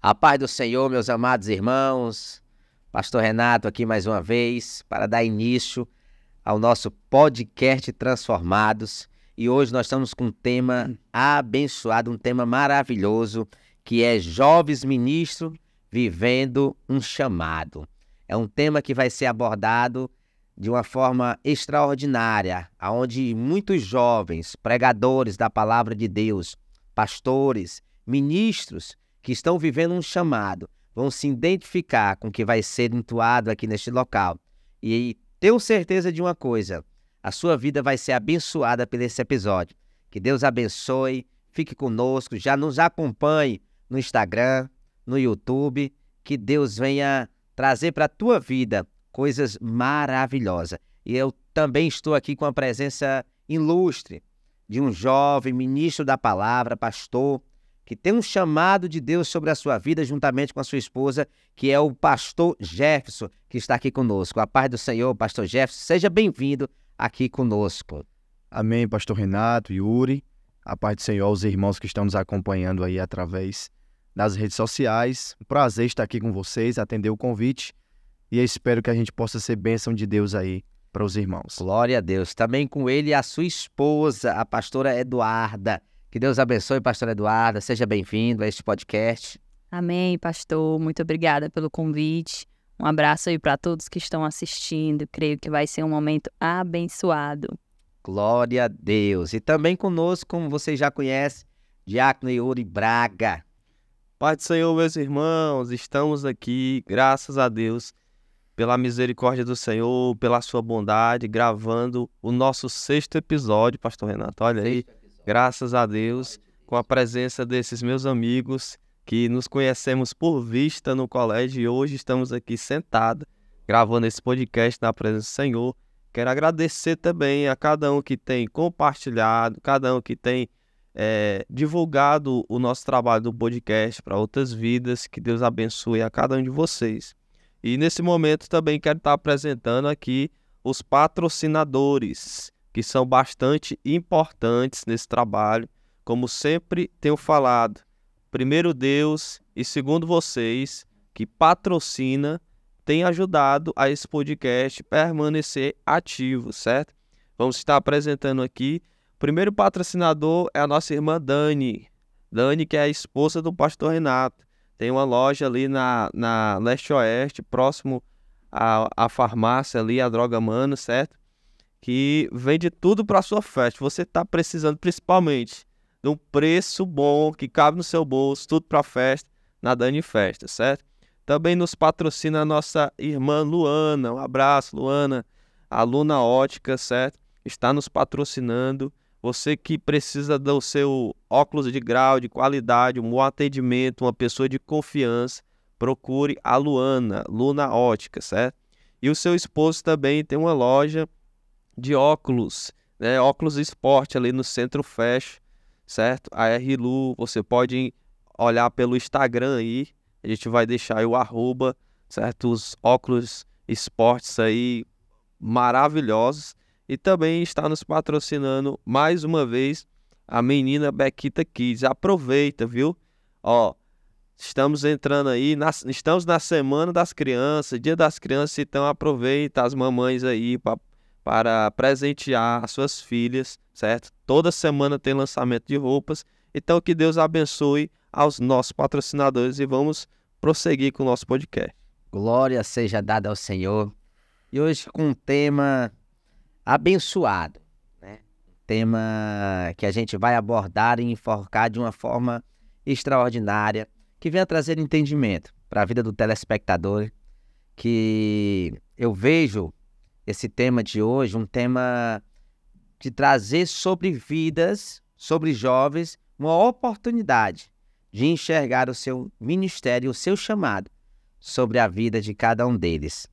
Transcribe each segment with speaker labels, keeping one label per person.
Speaker 1: A paz do Senhor, meus amados irmãos. Pastor Renato aqui mais uma vez para dar início ao nosso podcast Transformados. E hoje nós estamos com um tema abençoado, um tema maravilhoso, que é Jovens Ministros Vivendo um Chamado. É um tema que vai ser abordado de uma forma extraordinária, onde muitos jovens, pregadores da palavra de Deus, pastores, ministros que estão vivendo um chamado, vão se identificar com o que vai ser entoado aqui neste local. E tenho certeza de uma coisa, a sua vida vai ser abençoada por esse episódio. Que Deus abençoe, fique conosco, já nos acompanhe no Instagram, no YouTube, que Deus venha trazer para a tua vida coisas maravilhosas. E eu também estou aqui com a presença ilustre de um jovem ministro da palavra, pastor, que tem um chamado de Deus sobre a sua vida, juntamente com a sua esposa, que é o pastor Jefferson, que está aqui conosco. A paz do Senhor, pastor Jefferson, seja bem-vindo aqui conosco.
Speaker 2: Amém, pastor Renato, Yuri. A paz do Senhor aos irmãos que estão nos acompanhando aí através das redes sociais. Um prazer estar aqui com vocês, atender o convite, e eu espero que a gente possa ser bênção de Deus aí para os irmãos.
Speaker 1: Glória a Deus. Também com ele a sua esposa, a pastora Eduarda. Que Deus abençoe, pastora Eduarda. Seja bem-vindo a este podcast.
Speaker 3: Amém, pastor. Muito obrigada pelo convite. Um abraço aí para todos que estão assistindo. Creio que vai ser um momento abençoado.
Speaker 1: Glória a Deus. E também conosco, como vocês já conhecem, Diácono Yuri Braga.
Speaker 4: Pai do Senhor, meus irmãos, estamos aqui, graças a Deus, pela misericórdia do Senhor, pela sua bondade, gravando o nosso 6º episódio, pastor Renato. Olha aí, graças a Deus, com a presença desses meus amigos que nos conhecemos por vista no colégio e hoje estamos aqui sentados, gravando esse podcast na presença do Senhor. Quero agradecer também a cada um que tem compartilhado, cada um que tem divulgado o nosso trabalho do podcast para outras vidas. Que Deus abençoe a cada um de vocês. E nesse momento também quero estar apresentando aqui os patrocinadores, que são bastante importantes nesse trabalho. Como sempre tenho falado, primeiro Deus e segundo vocês, que patrocina, tem ajudado a esse podcast permanecer ativo, certo? Vamos estar apresentando aqui. O primeiro patrocinador é a nossa irmã Dani. Dani, que é a esposa do pastor Renato. Tem uma loja ali na Leste-Oeste, próximo à farmácia ali, a Droga Mano, certo? Que vende tudo para a sua festa. Você está precisando principalmente de um preço bom, que cabe no seu bolso, tudo para festa, na Dani Festa, certo? Também nos patrocina a nossa irmã Luana. Um abraço, Luana. A Luna Ótica, certo? Está nos patrocinando. Você que precisa do seu óculos de grau, de qualidade, um bom atendimento, uma pessoa de confiança, procure a Luana, Luna Ótica, certo? E o seu esposo também tem uma loja de óculos, né? Óculos esporte ali no Centro Fashion, certo? A RLU, você pode olhar pelo Instagram aí, a gente vai deixar aí o @, certo? Os óculos esportes aí maravilhosos. E também está nos patrocinando mais uma vez a menina Bequita Kids. Aproveita, viu? Ó, estamos entrando aí, estamos na Semana das Crianças, Dia das Crianças, então aproveita as mamães aí para presentear as suas filhas, certo? Toda semana tem lançamento de roupas. Então que Deus abençoe aos nossos patrocinadores e vamos prosseguir com o nosso podcast.
Speaker 1: Glória seja dada ao Senhor. E hoje com um tema abençoado, né? Tema que a gente vai abordar e enfocar de uma forma extraordinária, que venha trazer entendimento para a vida do telespectador, que eu vejo esse tema de hoje, um tema de trazer sobre vidas, sobre jovens, uma oportunidade de enxergar o seu ministério, o seu chamado sobre a vida de cada um deles.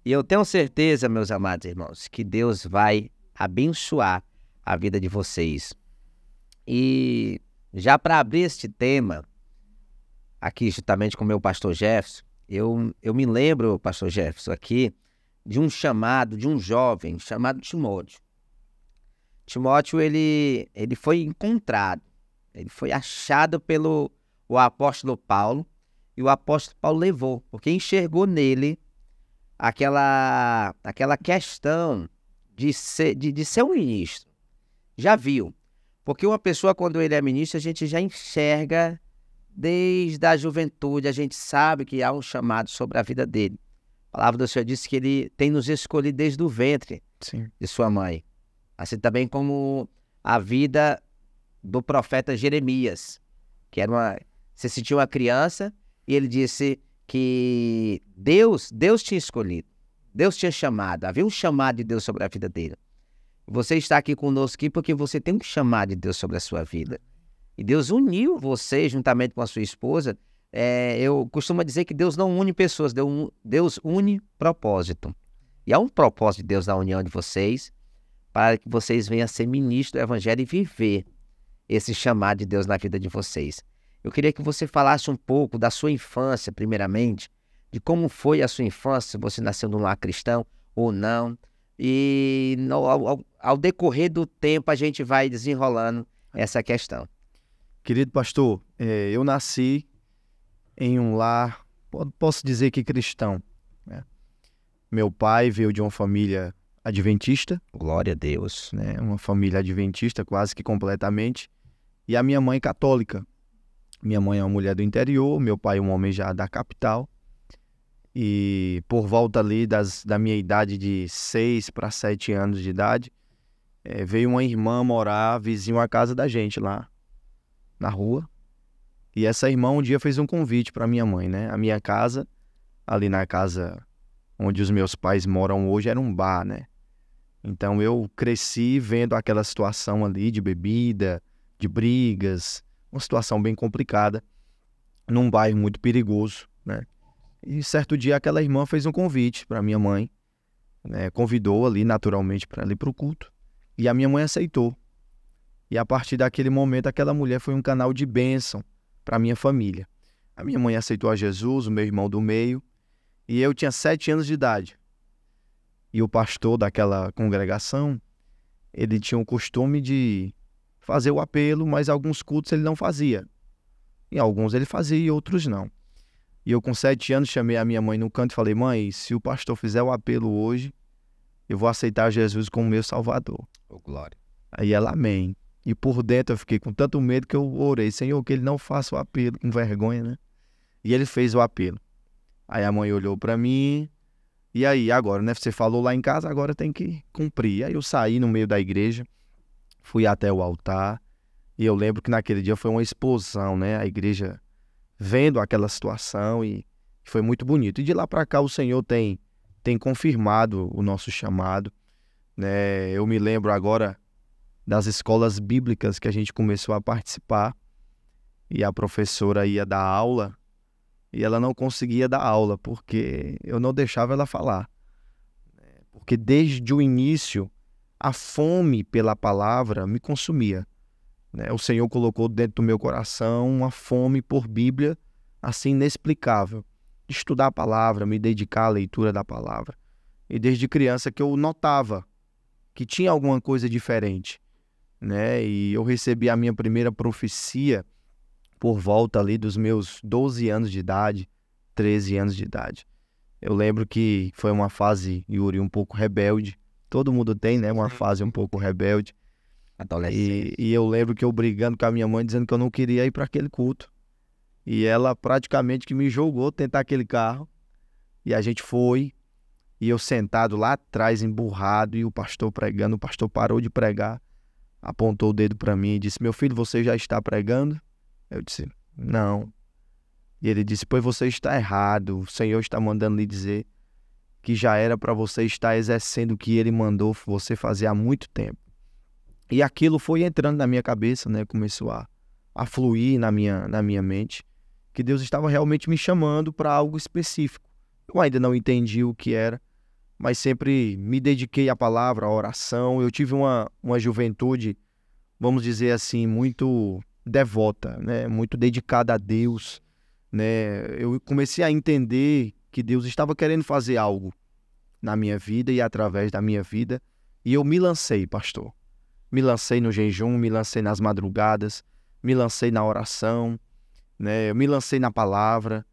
Speaker 1: E eu tenho certeza, meus amados irmãos, que Deus vai abençoar a vida de vocês. E já para abrir este tema, aqui justamente com o meu pastor Jefferson, eu me lembro, pastor Jefferson, aqui, de um chamado, de um jovem chamado Timóteo. Timóteo, ele foi encontrado, ele foi achado pelo apóstolo Paulo, E o apóstolo Paulo levou, porque enxergou nele aquela questão de ser um ministro. Já viu. Porque uma pessoa, quando ele é ministro, a gente já enxerga desde a juventude, a gente sabe que há um chamado sobre a vida dele. A palavra do Senhor disse que ele tem nos escolhido desde o ventre
Speaker 2: Sim.
Speaker 1: de sua mãe. Assim também como a vida do profeta Jeremias, que se sentiu uma criança e ele disse que Deus tinha escolhido, Deus tinha chamado, havia um chamado de Deus sobre a vida dele. Você está aqui conosco aqui porque você tem um chamado de Deus sobre a sua vida. E Deus uniu você juntamente com a sua esposa. Eu costumo dizer que Deus não une pessoas, Deus une propósito. E há um propósito de Deus na união de vocês, para que vocês venham a ser ministros do Evangelho e viver esse chamado de Deus na vida de vocês. Eu queria que você falasse um pouco da sua infância, primeiramente, de como foi a sua infância, se você nasceu num lar cristão ou não. E ao decorrer do tempo a gente vai desenrolando essa questão.
Speaker 2: Querido pastor, eu nasci em um lar, posso dizer que cristão, né? Meu pai veio de uma família adventista,
Speaker 1: Glória a Deus.
Speaker 2: né? Uma família adventista quase que completamente, e a minha mãe católica. Minha mãe é uma mulher do interior, meu pai é um homem já da capital, e por volta ali da minha idade de 6 para 7 anos de idade, veio uma irmã morar vizinho à casa da gente lá na rua. E essa irmã um dia fez um convite para minha mãe, né? A minha casa, ali na casa onde os meus pais moram hoje, era um bar, né? Então eu cresci vendo aquela situação ali de bebida, de brigas, uma situação bem complicada, num bairro muito perigoso, né? E certo dia aquela irmã fez um convite para minha mãe, né? Convidou ali naturalmente para ela ir para o culto, e a minha mãe aceitou. E a partir daquele momento, aquela mulher foi um canal de bênção para a minha família. A minha mãe aceitou a Jesus, o meu irmão do meio, e eu tinha 7 anos de idade. E o pastor daquela congregação, ele tinha o costume de fazer o apelo, mas alguns cultos ele não fazia. Em alguns ele fazia e outros não. E eu com 7 anos chamei a minha mãe no canto e falei: mãe, se o pastor fizer o apelo hoje, eu vou aceitar Jesus como meu salvador.
Speaker 1: Oh, glória.
Speaker 2: Aí ela, amém. E por dentro eu fiquei com tanto medo que eu orei: Senhor, que ele não faça o apelo, com vergonha, né? E ele fez o apelo. Aí a mãe olhou pra mim: e aí, agora, né? Você falou lá em casa, agora tem que cumprir. Aí eu saí no meio da igreja, fui até o altar, e eu lembro que naquele dia foi uma explosão, né? A igreja vendo aquela situação, e foi muito bonito. E de lá pra cá o Senhor tem confirmado o nosso chamado, né? Eu me lembro agora das escolas bíblicas que a gente começou a participar, e a professora ia dar aula e ela não conseguia dar aula porque eu não deixava ela falar, porque desde o início a fome pela palavra me consumia, né? O Senhor colocou dentro do meu coração uma fome por Bíblia assim inexplicável, de estudar a palavra, me dedicar à leitura da palavra. E desde criança que eu notava que tinha alguma coisa diferente, né? E eu recebi a minha primeira profecia por volta ali dos meus 12 anos de idade, 13 anos de idade. Eu lembro que foi uma fase, Yuri, um pouco rebelde. Todo mundo tem, né? Uma fase um pouco rebelde.
Speaker 1: Adolescente.
Speaker 2: E eu lembro que eu brigando com a minha mãe, dizendo que eu não queria ir para aquele culto. E ela praticamente que me jogou tentar aquele carro. E a gente foi. E eu sentado lá atrás, emburrado, e o pastor pregando. O pastor parou de pregar, apontou o dedo para mim e disse: meu filho, você já está pregando? Eu disse: não. E ele disse: pois você está errado. O Senhor está mandando lhe dizer que já era para você estar exercendo o que ele mandou você fazer há muito tempo. E aquilo foi entrando na minha cabeça, né? Começou a fluir na minha mente, que Deus estava realmente me chamando para algo específico. Eu ainda não entendi o que era, mas sempre me dediquei à palavra, à oração. Eu tive uma juventude, vamos dizer assim, muito devota, né? Muito dedicada a Deus, né? Eu comecei a entender que Deus estava querendo fazer algo na minha vida e através da minha vida, e eu me lancei, pastor. Me lancei no jejum, me lancei nas madrugadas, me lancei na oração, né? Eu me lancei na palavra,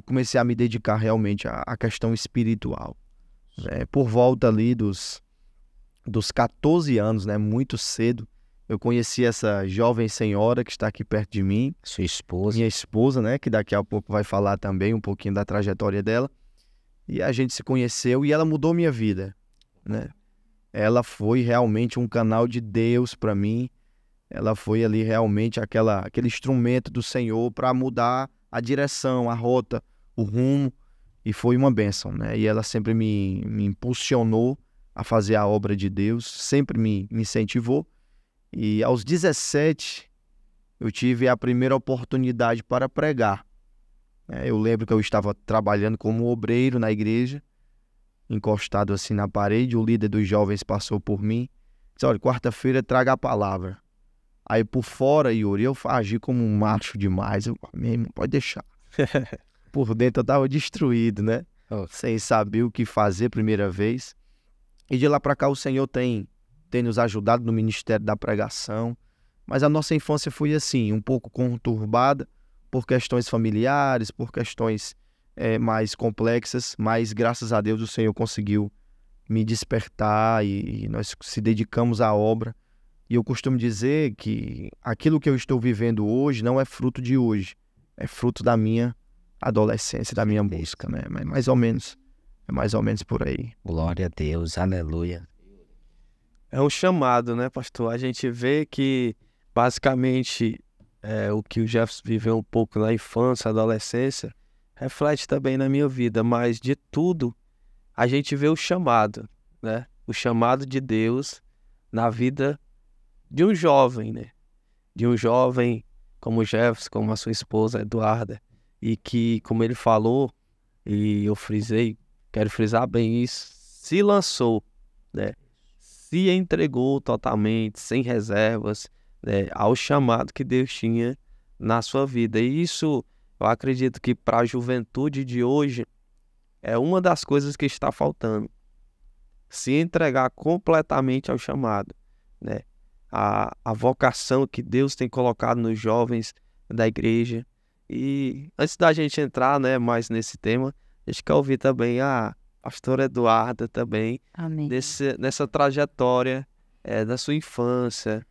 Speaker 2: comecei a me dedicar realmente à questão espiritual. Por volta ali dos 14 anos, né, muito cedo, eu conheci essa jovem senhora que está aqui perto de mim.
Speaker 1: Sua esposa.
Speaker 2: Minha esposa, né, que daqui a pouco vai falar também um pouquinho da trajetória dela. E a gente se conheceu e ela mudou minha vida, né? Ela foi realmente um canal de Deus para mim. Ela foi ali realmente aquele instrumento do Senhor para mudar a direção, a rota, o rumo. E foi uma bênção, né? E ela sempre me impulsionou a fazer a obra de Deus, sempre me incentivou. E aos 17, eu tive a primeira oportunidade para pregar. Eu lembro que eu estava trabalhando como obreiro na igreja, encostado assim na parede. O líder dos jovens passou por mim, disse: olha, quarta-feira traga a palavra. Aí por fora, Yuri, eu agi como um macho demais. Eu, mesmo, pode deixar. Por dentro eu estava destruído, né? Sem saber o que fazer primeira vez. E de lá para cá o Senhor tem nos ajudado no ministério da pregação. Mas a nossa infância foi assim, um pouco conturbada por questões familiares, por questões mais complexas. Mas graças a Deus o Senhor conseguiu me despertar e nós se dedicamos à obra. E eu costumo dizer que aquilo que eu estou vivendo hoje não é fruto de hoje, é fruto da minha adolescência, da minha busca, né? Mas é mais ou menos por aí.
Speaker 1: Glória a Deus, aleluia.
Speaker 4: É um chamado, né, pastor? A gente vê que, basicamente, o que o Jefferson viveu um pouco na infância, adolescência, reflete também na minha vida, mas de tudo, a gente vê o chamado, né? O chamado de Deus na vida de um jovem, né? De um jovem como o Jefferson, como a sua esposa, Eduarda, e que, como ele falou, e eu frisei, quero frisar bem isso, se lançou, né? Se entregou totalmente, sem reservas, né, ao chamado que Deus tinha na sua vida. E isso, eu acredito que para a juventude de hoje, é uma das coisas que está faltando. Se entregar completamente ao chamado, né? A vocação que Deus tem colocado nos jovens da igreja. E antes da gente entrar, né, mais nesse tema, a gente quer ouvir também a pastora Eduarda também,
Speaker 3: Amém.
Speaker 4: nessa trajetória da sua infância,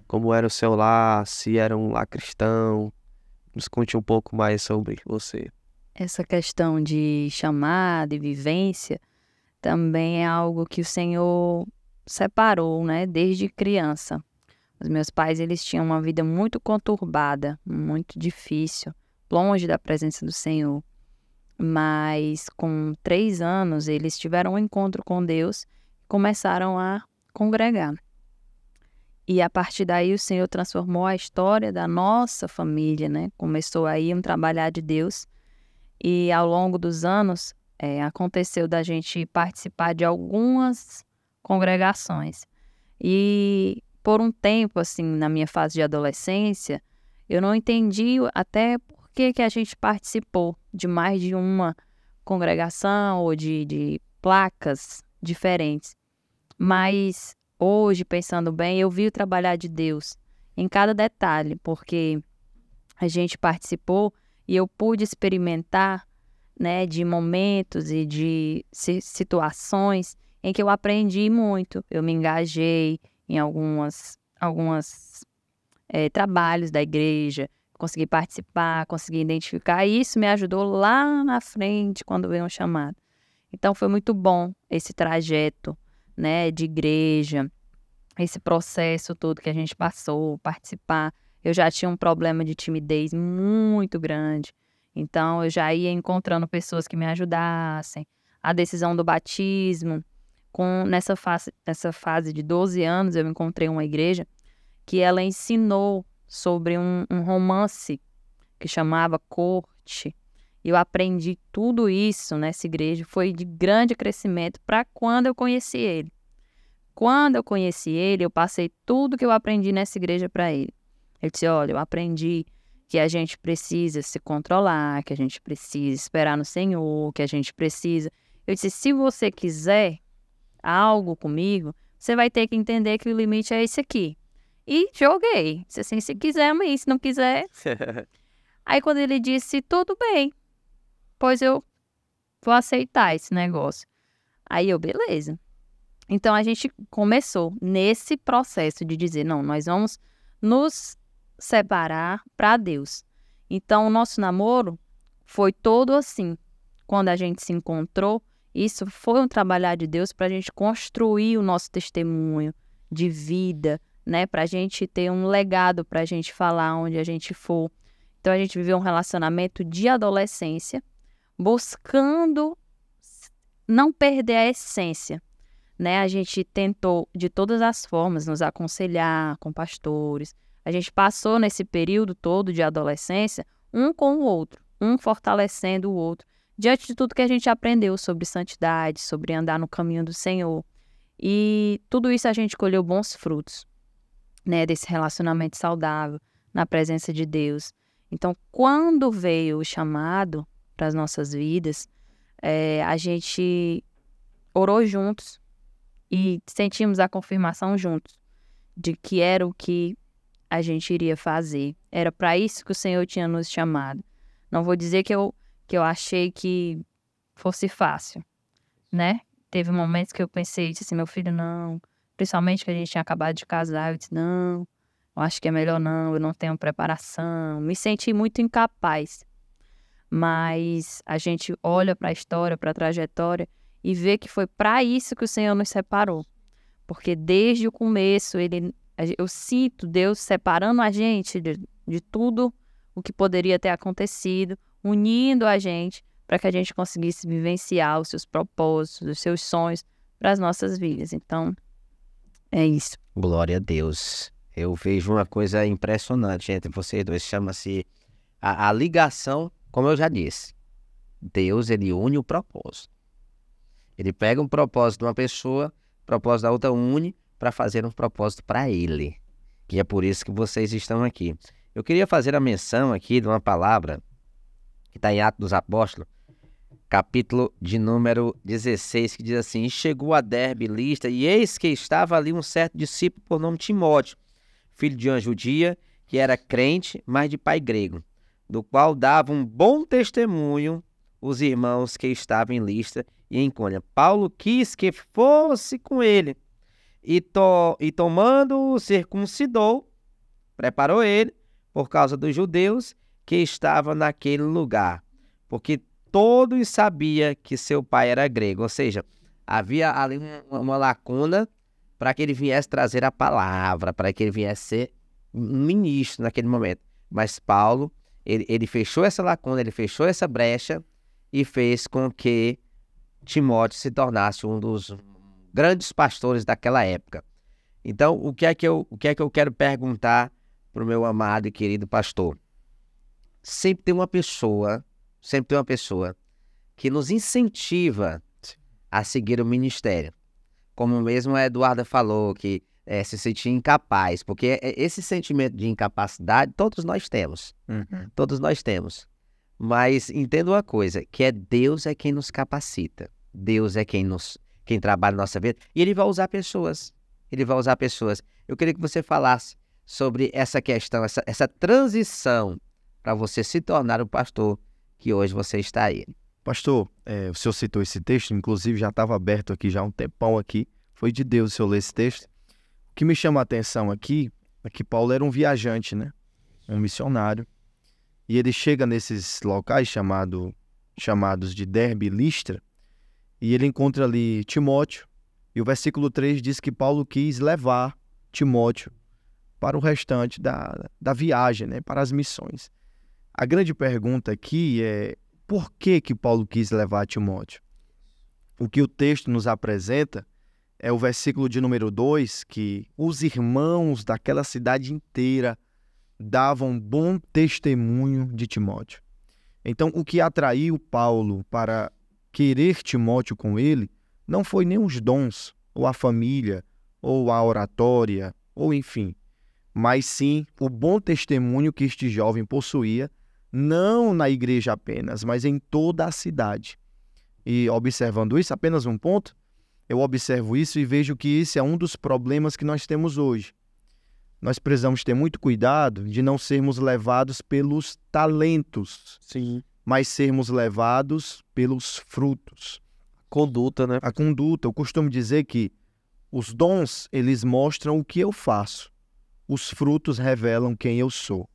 Speaker 4: como era o seu lar, se era um lar cristão. Nos conte um pouco mais sobre você.
Speaker 3: Essa questão de chamada e vivência também é algo que o Senhor separou, né, desde criança. Os meus pais, eles tinham uma vida muito conturbada, muito difícil, longe da presença do Senhor. Mas com 3 anos, eles tiveram um encontro com Deus e começaram a congregar. E a partir daí o Senhor transformou a história da nossa família, né? Começou aí um trabalhar de Deus. E ao longo dos anos, aconteceu da gente participar de algumas congregações. E por um tempo, assim, na minha fase de adolescência, eu não entendi até por que a gente participou de mais de uma congregação ou de placas diferentes. Mas hoje, pensando bem, eu vi o trabalhar de Deus em cada detalhe, porque a gente participou e eu pude experimentar, né, de momentos e de situações em que eu aprendi muito. Eu me engajei em alguns trabalhos da igreja, consegui participar, consegui identificar, e isso me ajudou lá na frente, quando veio um chamado. Então, foi muito bom esse trajeto, né, de igreja, esse processo todo que a gente passou, participar. Eu já tinha um problema de timidez muito grande, então eu já ia encontrando pessoas que me ajudassem. A decisão do batismo, nessa fase de 12 anos, eu encontrei uma igreja que ela ensinou sobre um romance que chamava Corte. Eu aprendi tudo isso nessa igreja, foi de grande crescimento para quando eu conheci ele. Quando eu conheci ele, eu passei tudo que eu aprendi nessa igreja para ele. Ele disse: olha, eu aprendi que a gente precisa se controlar, que a gente precisa esperar no Senhor, que a gente precisa... Eu disse: se você quiser algo comigo, você vai ter que entender que o limite é esse aqui. E joguei. Disse assim: se quiser, amém. Se não quiser... Aí quando ele disse: tudo bem. pois eu vou aceitar esse negócio. Aí eu, beleza. Então a gente começou nesse processo de dizer, não, nós vamos nos separar para Deus. Então o nosso namoro foi todo assim. Quando a gente se encontrou, isso foi um trabalhar de Deus para a gente construir o nosso testemunho de vida, né? Para a gente ter um legado, para a gente falar onde a gente for. Então a gente viveu um relacionamento de adolescência, buscando não perder a essência, né? A gente tentou de todas as formas nos aconselhar com pastores. A gente passou nesse período todo de adolescência um com o outro, um fortalecendo o outro, diante de tudo que a gente aprendeu sobre santidade, sobre andar no caminho do Senhor. E tudo isso a gente colheu bons frutos, né, desse relacionamento saudável, na presença de Deus. Então, quando veio o chamado para as nossas vidas, a gente orou juntos e sentimos a confirmação juntos de que era o que a gente iria fazer. Era para isso que o Senhor tinha nos chamado. Não vou dizer que eu achei que fosse fácil, né? Teve momentos que eu pensei, disse assim, meu filho, não. Principalmente que a gente tinha acabado de casar, eu disse, não, eu acho que é melhor não, eu não tenho preparação. Me senti muito incapaz. Mas a gente olha para a história, para a trajetória e vê que foi para isso que o Senhor nos separou. Porque desde o começo, eu sinto Deus separando a gente de tudo o que poderia ter acontecido, unindo a gente para que a gente conseguisse vivenciar os seus propósitos, os seus sonhos para as nossas vidas. Então, é isso.
Speaker 1: Glória a Deus. Eu vejo uma coisa impressionante entre vocês dois, chama-se a ligação, como eu já disse. Deus, ele une o propósito. Ele pega um propósito de uma pessoa, o propósito da outra une para fazer um propósito para ele. E é por isso que vocês estão aqui. Eu queria fazer a menção aqui de uma palavra que está em Atos dos Apóstolos, capítulo de número 16, que diz assim: e chegou a Derbe e Listra, e eis que estava ali um certo discípulo por nome Timóteo, filho de uma judia, que era crente, mas de pai grego, do qual dava um bom testemunho os irmãos que estavam em Listra e em Icônio. Paulo quis que fosse com ele, e tomando-o, circuncidou, preparou ele, por causa dos judeus que estavam naquele lugar, porque todos sabiam que seu pai era grego, ou seja, havia ali uma lacuna para que ele viesse trazer a palavra, para que ele viesse ser um ministro naquele momento. Mas Paulo, ele fechou essa lacuna, ele fechou essa brecha e fez com que Timóteo se tornasse um dos grandes pastores daquela época. Então, o que é que eu quero perguntar para o meu amado e querido pastor? Sempre tem uma pessoa que nos incentiva a seguir o ministério. Como mesmo a Eduarda falou, que se sentir incapaz, porque esse sentimento de incapacidade todos nós temos. Todos nós temos. Mas entenda uma coisa, que Deus é quem nos capacita. Deus é quem trabalha na nossa vida. E Ele vai usar pessoas. Ele vai usar pessoas. Eu queria que você falasse sobre essa questão, essa transição para você se tornar o pastor que hoje você está aí.
Speaker 2: Pastor, o senhor citou esse texto, inclusive já estava aberto aqui já há um tempão aqui. Foi de Deus o senhor ler esse texto. O que me chama a atenção aqui é que Paulo era um viajante, né? Um missionário. E ele chega nesses locais chamados de Derbe e Listra, e ele encontra ali Timóteo, e o versículo 3 diz que Paulo quis levar Timóteo para o restante da viagem, né? Para as missões. A grande pergunta aqui é: por que Paulo quis levar Timóteo? O que o texto nos apresenta é o versículo de número 2, que os irmãos daquela cidade inteira davam bom testemunho de Timóteo. Então, o que atraiu Paulo para querer Timóteo com ele não foi nem os dons, ou a família, ou a oratória, ou enfim, mas sim o bom testemunho que este jovem possuía, não na igreja apenas, mas em toda a cidade. E observando isso, apenas um ponto, eu observo isso e vejo que esse é um dos problemas que nós temos hoje. Nós precisamos ter muito cuidado de não sermos levados pelos talentos,
Speaker 4: Sim.
Speaker 2: mas sermos levados pelos frutos.
Speaker 4: Conduta, né?
Speaker 2: A conduta, eu costumo dizer que os dons, eles mostram o que eu faço. Os frutos revelam quem eu sou,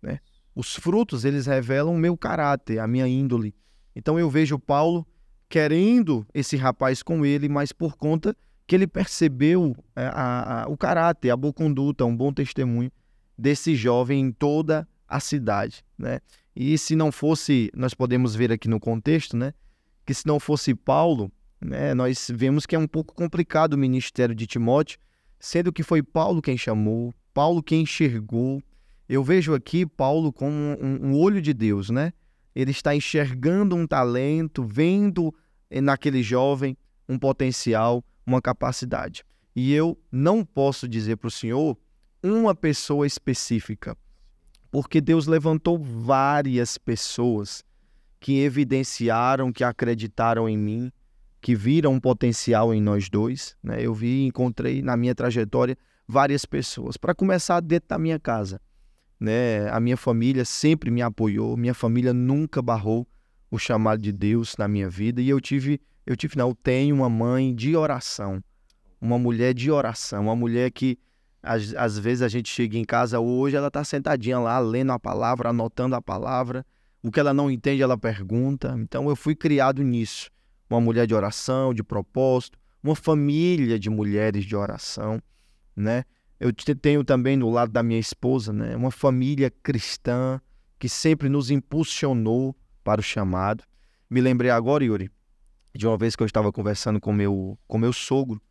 Speaker 2: né? Os frutos, eles revelam o meu caráter, a minha índole. Então eu vejo Paulo querendo esse rapaz com ele, mas por conta que ele percebeu o caráter, a boa conduta, um bom testemunho desse jovem em toda a cidade, né? E se não fosse, nós podemos ver aqui no contexto, né, que se não fosse Paulo, né, nós vemos que é um pouco complicado o ministério de Timóteo, sendo que foi Paulo quem chamou, Paulo quem enxergou. Eu vejo aqui Paulo como um olho de Deus, né? Ele está enxergando um talento, vendo naquele jovem um potencial, uma capacidade. E eu não posso dizer para o Senhor uma pessoa específica, porque Deus levantou várias pessoas que evidenciaram, que acreditaram em mim, que viram um potencial em nós dois, né? Eu encontrei na minha trajetória várias pessoas. Para começar, dentro da minha casa, né? A minha família sempre me apoiou, minha família nunca barrou o chamado de Deus na minha vida, e eu tenho uma mãe de oração, uma mulher de oração, uma mulher que às vezes a gente chega em casa hoje, ela está sentadinha lá, lendo a palavra, anotando a palavra, o que ela não entende, ela pergunta. Então eu fui criado nisso, uma mulher de oração, de propósito, uma família de mulheres de oração, né? Eu tenho também no lado da minha esposa, né, uma família cristã que sempre nos impulsionou para o chamado. Me lembrei agora, Yuri, de uma vez que eu estava conversando com meu sogro,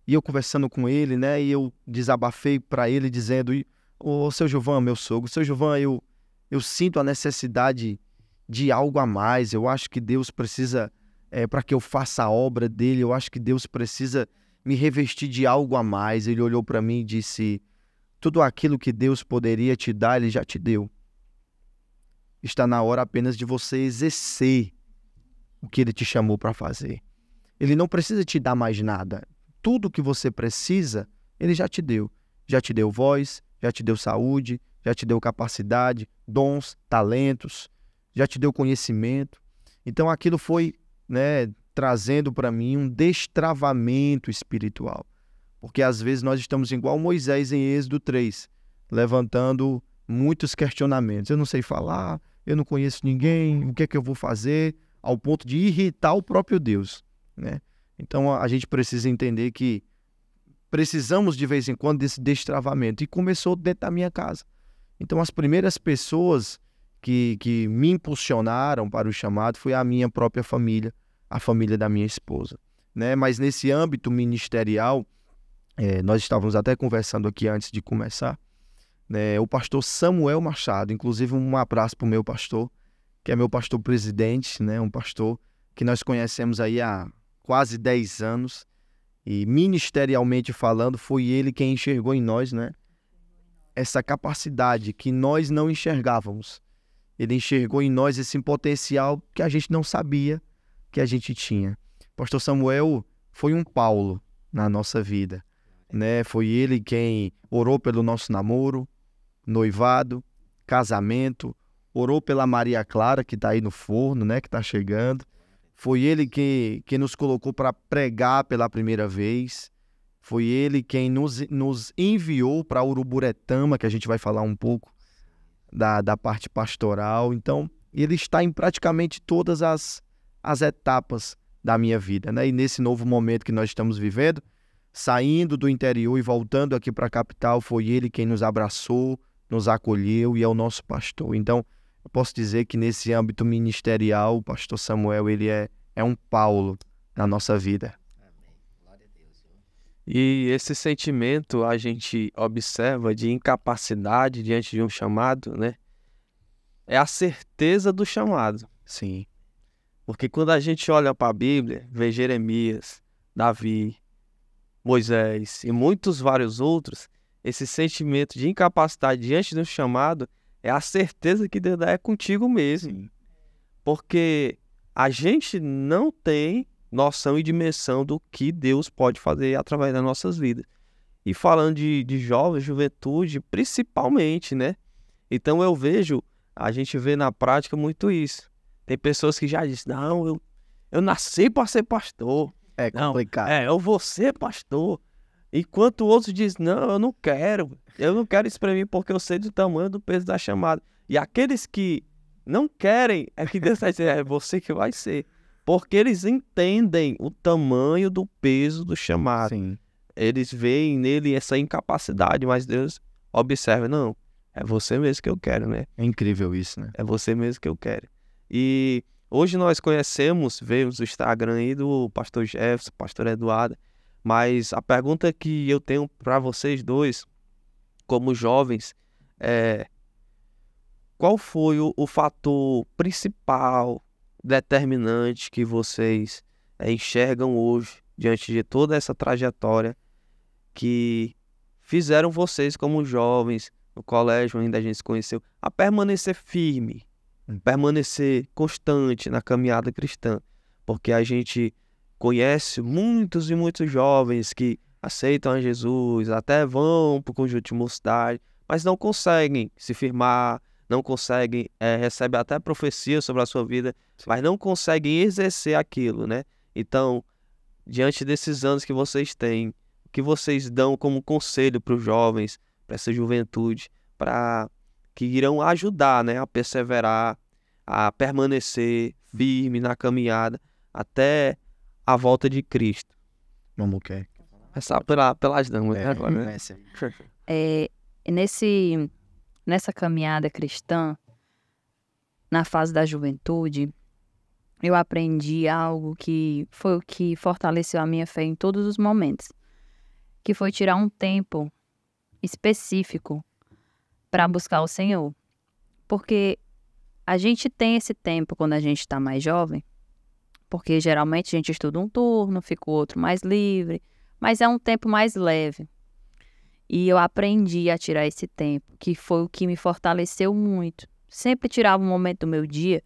Speaker 2: e eu conversando com ele, né, e eu desabafei para ele dizendo: ô, seu Gilvan, meu sogro, seu Gilvan, eu sinto a necessidade de algo a mais, eu acho que Deus precisa, para que eu faça a obra dele, eu acho que Deus precisa me revestir de algo a mais. Ele olhou para mim e disse: tudo aquilo que Deus poderia te dar, Ele já te deu. Está na hora apenas de você exercer o que Ele te chamou para fazer. Ele não precisa te dar mais nada. Tudo que você precisa, Ele já te deu. Já te deu voz, já te deu saúde, já te deu capacidade, dons, talentos, já te deu conhecimento. Então aquilo foi, né, trazendo para mim um destravamento espiritual. Porque às vezes nós estamos igual Moisés em Êxodo 3, levantando muitos questionamentos. Eu não sei falar, eu não conheço ninguém, o que é que eu vou fazer? Ao ponto de irritar o próprio Deus, né? Então a gente precisa entender que precisamos de vez em quando desse destravamento. E começou dentro da minha casa. Então as primeiras pessoas que me impulsionaram para o chamado foi a minha própria família, a família da minha esposa, né? Mas nesse âmbito ministerial, nós estávamos até conversando aqui antes de começar, né? O pastor Samuel Machado, inclusive um abraço para o meu pastor, que é meu pastor presidente, né? Um pastor que nós conhecemos aí há quase 10 anos, e ministerialmente falando, foi ele quem enxergou em nós, né, essa capacidade que nós não enxergávamos. Ele enxergou em nós esse potencial que a gente não sabia que a gente tinha. Pastor Samuel foi um Paulo na nossa vida, né? Foi ele quem orou pelo nosso namoro, noivado, casamento, orou pela Maria Clara, que está aí no forno, né, que está chegando. Foi ele que nos colocou para pregar pela primeira vez. Foi ele quem nos enviou para Uruburetama, que a gente vai falar um pouco da parte pastoral. Então, ele está em praticamente todas as etapas da minha vida, né? E nesse novo momento que nós estamos vivendo, saindo do interior e voltando aqui para a capital, foi ele quem nos abraçou, nos acolheu e é o nosso pastor. Então, eu posso dizer que nesse âmbito ministerial, o pastor Samuel, ele é um Paulo na nossa vida.
Speaker 1: Amém. Glória a Deus.
Speaker 4: E esse sentimento a gente observa de incapacidade diante de um chamado, né? É a certeza do chamado.
Speaker 2: Sim.
Speaker 4: Porque quando a gente olha para a Bíblia, vê Jeremias, Davi, Moisés e muitos vários outros, esse sentimento de incapacidade diante de um chamado é a certeza que Deus dá é contigo mesmo.
Speaker 2: Sim.
Speaker 4: Porque a gente não tem noção e dimensão do que Deus pode fazer através das nossas vidas. E falando de jovens, juventude, principalmente, né? Então eu vejo a gente vê na prática muito isso. Tem pessoas que já dizem, não, eu nasci para ser pastor.
Speaker 2: É
Speaker 4: Não,
Speaker 2: complicado.
Speaker 4: eu vou ser pastor. Enquanto outros dizem, não, eu não quero isso pra mim porque eu sei do tamanho do peso da chamada. E aqueles que não querem, é que Deus está dizendo, é você que vai ser. Porque eles entendem o tamanho do peso do chamado.
Speaker 2: Sim.
Speaker 4: Eles veem nele essa incapacidade, mas Deus observa, não, é você mesmo que eu quero, né?
Speaker 2: É incrível isso, né?
Speaker 4: É você mesmo que eu quero. E hoje nós vemos o Instagram aí do pastor Jefferson, pastor Eduardo, mas a pergunta que eu tenho para vocês dois, como jovens, é qual foi o fator principal, determinante que vocês enxergam hoje, diante de toda essa trajetória, que fizeram vocês como jovens, no colégio ainda a gente se conheceu, a permanecer firme, permanecer constante na caminhada cristã, porque a gente conhece muitos e muitos jovens que aceitam a Jesus, até vão para o conjunto de mocidade, mas não conseguem se firmar, não conseguem, recebem até profecia sobre a sua vida, mas não conseguem exercer aquilo, né? Então, diante desses anos que vocês têm, o que vocês dão como conselho para os jovens, para essa juventude, para que irão ajudar, né, a perseverar, a permanecer firme na caminhada até a volta de Cristo?
Speaker 2: Vamos quer.
Speaker 4: Começar pelas damas, né, agora, né?
Speaker 3: Nessa caminhada cristã, na fase da juventude, eu aprendi algo que foi o que fortaleceu a minha fé em todos os momentos, que foi tirar um tempo específico para buscar o Senhor. Porque a gente tem esse tempo quando a gente está mais jovem, porque geralmente a gente estuda um turno, fica o outro mais livre, mas é um tempo mais leve. E eu aprendi a tirar esse tempo, que foi o que me fortaleceu muito. Sempre tirava um momento do meu dia,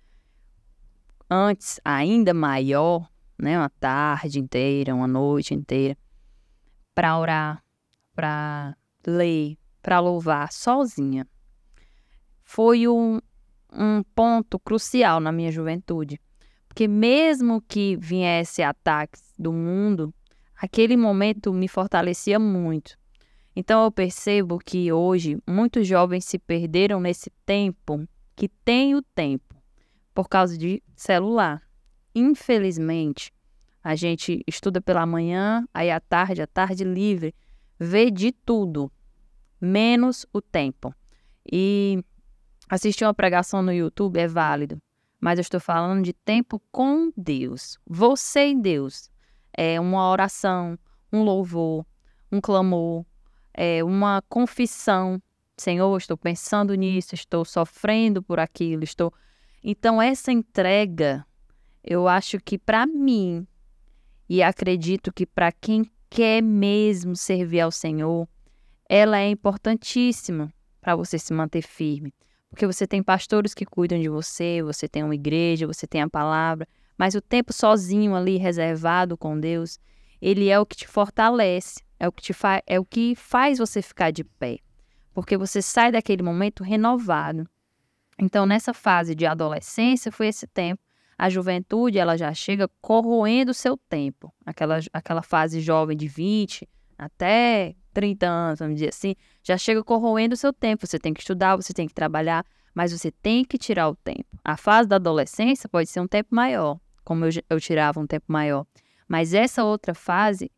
Speaker 3: antes ainda maior, né, uma tarde inteira, uma noite inteira, para orar, para ler, para louvar sozinha. Foi um ponto crucial na minha juventude, porque mesmo que viesse ataques do mundo, aquele momento me fortalecia muito. Então eu percebo que hoje muitos jovens se perderam nesse tempo, que tem o tempo, por causa de celular. Infelizmente, a gente estuda pela manhã, aí à tarde livre, vê de tudo, menos o tempo. E assistir uma pregação no YouTube é válido, mas eu estou falando de tempo com Deus. Você e Deus. É uma oração, um louvor, um clamor, uma confissão. Senhor, estou pensando nisso, estou sofrendo por aquilo, Então, essa entrega, eu acho que para mim, e acredito que para quem quer mesmo servir ao Senhor, ela é importantíssima para você se manter firme. Porque você tem pastores que cuidam de você, você tem uma igreja, você tem a palavra, mas o tempo sozinho ali, reservado com Deus, ele é o que te fortalece, é o que faz você ficar de pé. Porque você sai daquele momento renovado. Então, nessa fase de adolescência, foi esse tempo. A juventude, ela já chega corroendo o seu tempo. Aquela fase jovem de 20 até 30 anos, vamos dizer assim, já chega corroendo o seu tempo. Você tem que estudar, você tem que trabalhar, mas você tem que tirar o tempo. A fase da adolescência pode ser um tempo maior, como eu tirava um tempo maior. Mas essa outra fase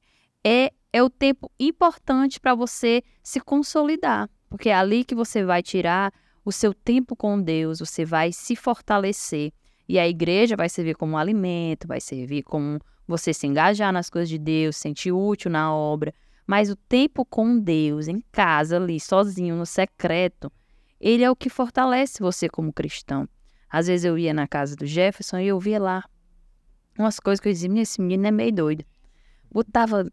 Speaker 3: é o tempo importante para você se consolidar. Porque é ali que você vai tirar o seu tempo com Deus, você vai se fortalecer. E a igreja vai servir como alimento, vai servir como você se engajar nas coisas de Deus, se sentir útil na obra. Mas o tempo com Deus, em casa ali, sozinho, no secreto, ele é o que fortalece você como cristão. Às vezes eu ia na casa do Jefferson e eu via lá umas coisas que eu dizia, esse menino é meio doido.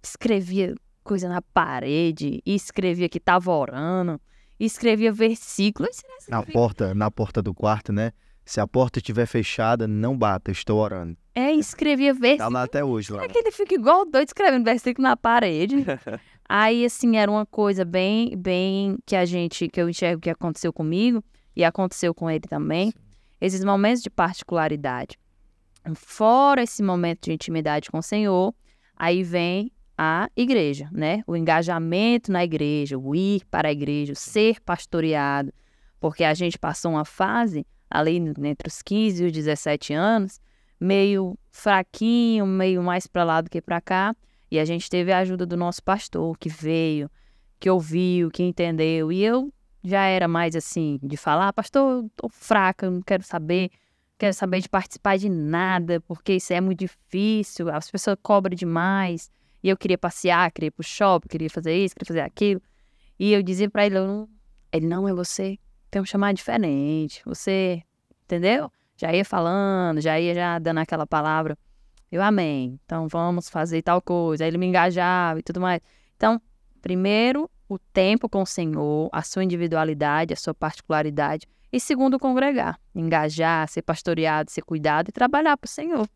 Speaker 3: Escrevia coisa na parede, e escrevia que estava orando, e escrevia versículos.
Speaker 2: Na porta do quarto, né? Se a porta estiver fechada, não bata, estou orando.
Speaker 3: Escrevia versículos.
Speaker 2: Tá lá até hoje.
Speaker 3: É que ele fica igual doido escrevendo versículo na parede. Aí, assim, era uma coisa bem que eu enxergo que aconteceu comigo, e aconteceu com ele também, esses momentos de particularidade. Fora esse momento de intimidade com o Senhor, aí vem a igreja, né? O engajamento na igreja, o ir para a igreja, o ser pastoreado, porque a gente passou uma fase, ali entre os 15 e os 17 anos, meio fraquinho, meio mais para lá do que para cá, e a gente teve a ajuda do nosso pastor, que veio, que ouviu, que entendeu, e eu já era mais assim, de falar, pastor, eu tô fraca, eu não quero saber de participar de nada, porque isso é muito difícil, as pessoas cobram demais, e eu queria passear, queria ir pro shopping, queria fazer isso, queria fazer aquilo, e eu dizia pra ele, ele não, é você, tem um chamado diferente, você, entendeu? Já ia falando, já dando aquela palavra, eu amém, então vamos fazer tal coisa, aí ele me engajava e tudo mais. Então, primeiro, o tempo com o Senhor, a sua individualidade, a sua particularidade, e segundo, congregar, engajar, ser pastoreado, ser cuidado e trabalhar para o Senhor.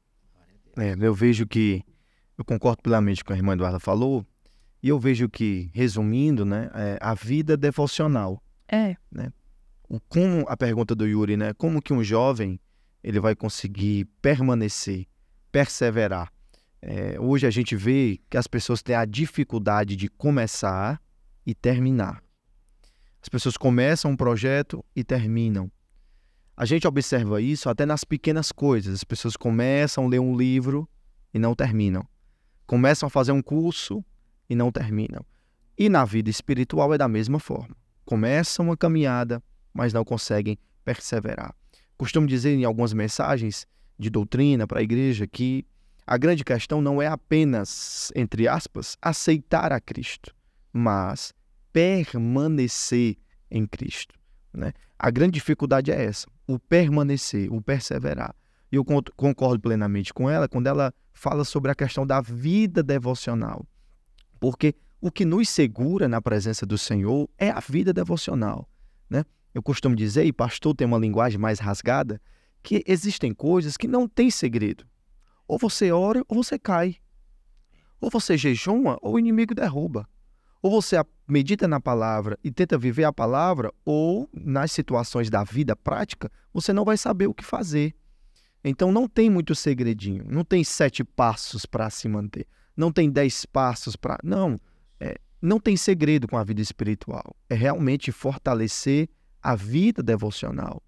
Speaker 2: Eu vejo que, eu concordo plenamente com a irmã Eduarda falou, e eu vejo que, resumindo, né, a vida devocional. Né? Como a pergunta do Yuri, né, como que um jovem ele vai conseguir permanecer, perseverar? Hoje a gente vê que as pessoas têm a dificuldade de começar e terminar. As pessoas começam um projeto e terminam. A gente observa isso até nas pequenas coisas. As pessoas começam a ler um livro e não terminam. Começam a fazer um curso e não terminam. E na vida espiritual é da mesma forma. Começam uma caminhada, mas não conseguem perseverar. Costumo dizer em algumas mensagens de doutrina para a igreja que a grande questão não é apenas, entre aspas, aceitar a Cristo, mas permanecer em Cristo. Né? A grande dificuldade é essa, o permanecer, o perseverar. E eu concordo plenamente com ela quando ela fala sobre a questão da vida devocional. Porque o que nos segura na presença do Senhor é a vida devocional. Né? Eu costumo dizer, e pastor tem uma linguagem mais rasgada, que existem coisas que não têm segredo. Ou você ora ou você cai. Ou você jejuma ou o inimigo derruba. Ou você medita na palavra e tenta viver a palavra, ou nas situações da vida prática, você não vai saber o que fazer. Então não tem muito segredinho, não tem 7 passos para se manter, não tem 10 passos para... Não tem segredo com a vida espiritual, é realmente fortalecer a vida devocional.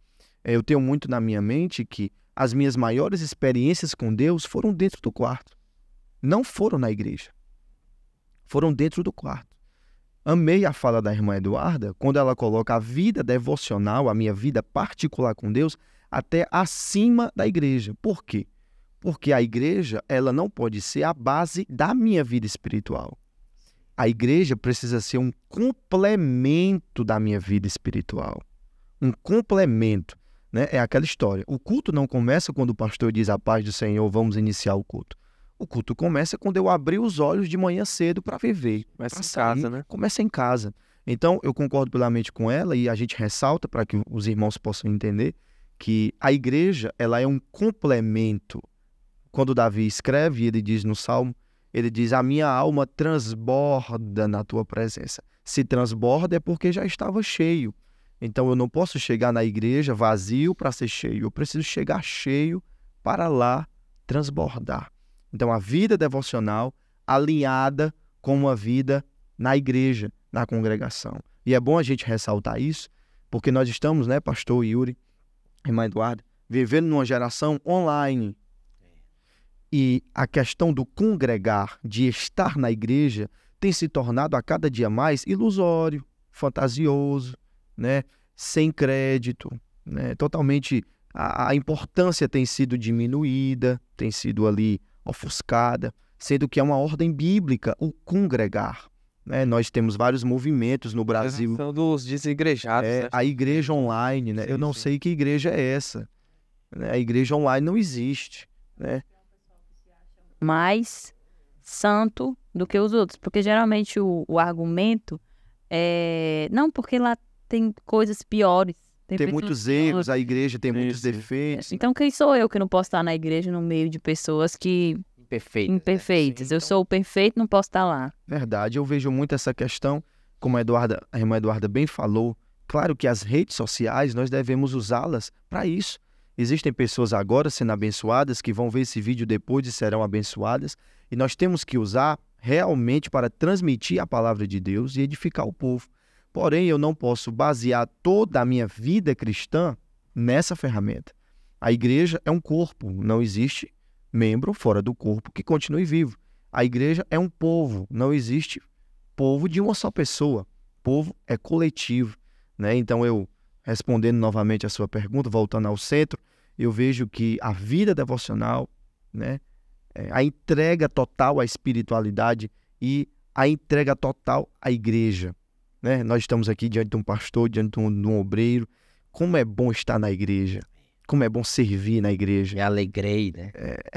Speaker 2: Eu tenho muito na minha mente que as minhas maiores experiências com Deus foram dentro do quarto, não foram na igreja, foram dentro do quarto. Amei a fala da irmã Eduarda, quando ela coloca a vida devocional, a minha vida particular com Deus, até acima da igreja. Por quê? Porque a igreja, ela não pode ser a base da minha vida espiritual. A igreja precisa ser um complemento da minha vida espiritual. Um complemento. Né? É aquela história. O culto não começa quando o pastor diz a paz do Senhor, vamos iniciar o culto. O culto começa quando eu abrir os olhos de manhã cedo para viver.
Speaker 4: Começa em casa, né?
Speaker 2: Começa em casa. Então, eu concordo plenamente com ela e a gente ressalta para que os irmãos possam entender que a igreja, ela é um complemento. Quando Davi escreve, ele diz no Salmo, ele diz, a minha alma transborda na tua presença. Se transborda é porque já estava cheio. Então, eu não posso chegar na igreja vazio para ser cheio. Eu preciso chegar cheio para lá transbordar. Então, a vida devocional alinhada com uma vida na igreja, na congregação. E é bom a gente ressaltar isso, porque nós estamos, né, pastor Yuri, irmã Eduarda, vivendo numa geração online. E a questão do congregar, de estar na igreja, tem se tornado a cada dia mais ilusório, fantasioso, né, sem crédito, né, totalmente a importância tem sido diminuída, tem sido ali ofuscada, sendo que é uma ordem bíblica o congregar. Né? Nós temos vários movimentos no Brasil.
Speaker 4: São dos desigrejados. Né?
Speaker 2: A igreja online, né?
Speaker 4: Sim,
Speaker 2: eu não sei que igreja é essa. Né? A igreja online não existe. Né?
Speaker 3: Mais santo do que os outros, porque geralmente o argumento é não, porque lá tem coisas piores.
Speaker 2: Tem muitos erros, a igreja tem muitos defeitos.
Speaker 3: Então quem sou eu que não posso estar na igreja no meio de pessoas que... Imperfeitas.
Speaker 1: Né?
Speaker 3: Eu sou o perfeito, não posso estar lá.
Speaker 2: Verdade, eu vejo muito essa questão, como a irmã Eduarda bem falou, Claro que as redes sociais, nós devemos usá-las para isso. Existem pessoas agora sendo abençoadas que vão ver esse vídeo depois e serão abençoadas. E nós temos que usar realmente para transmitir a palavra de Deus e edificar o povo. Porém, eu não posso basear toda a minha vida cristã nessa ferramenta. A igreja é um corpo, não existe membro fora do corpo que continue vivo. A igreja é um povo, não existe povo de uma só pessoa. Povo é coletivo, né? Então, eu, respondendo novamente a sua pergunta, voltando ao centro, eu vejo que a vida devocional, né, a entrega total à espiritualidade e a entrega total à igreja, né? Nós estamos aqui diante de um pastor, diante de um obreiro. Como é bom estar na igreja. Como é bom servir na igreja.
Speaker 1: Me alegrei, né?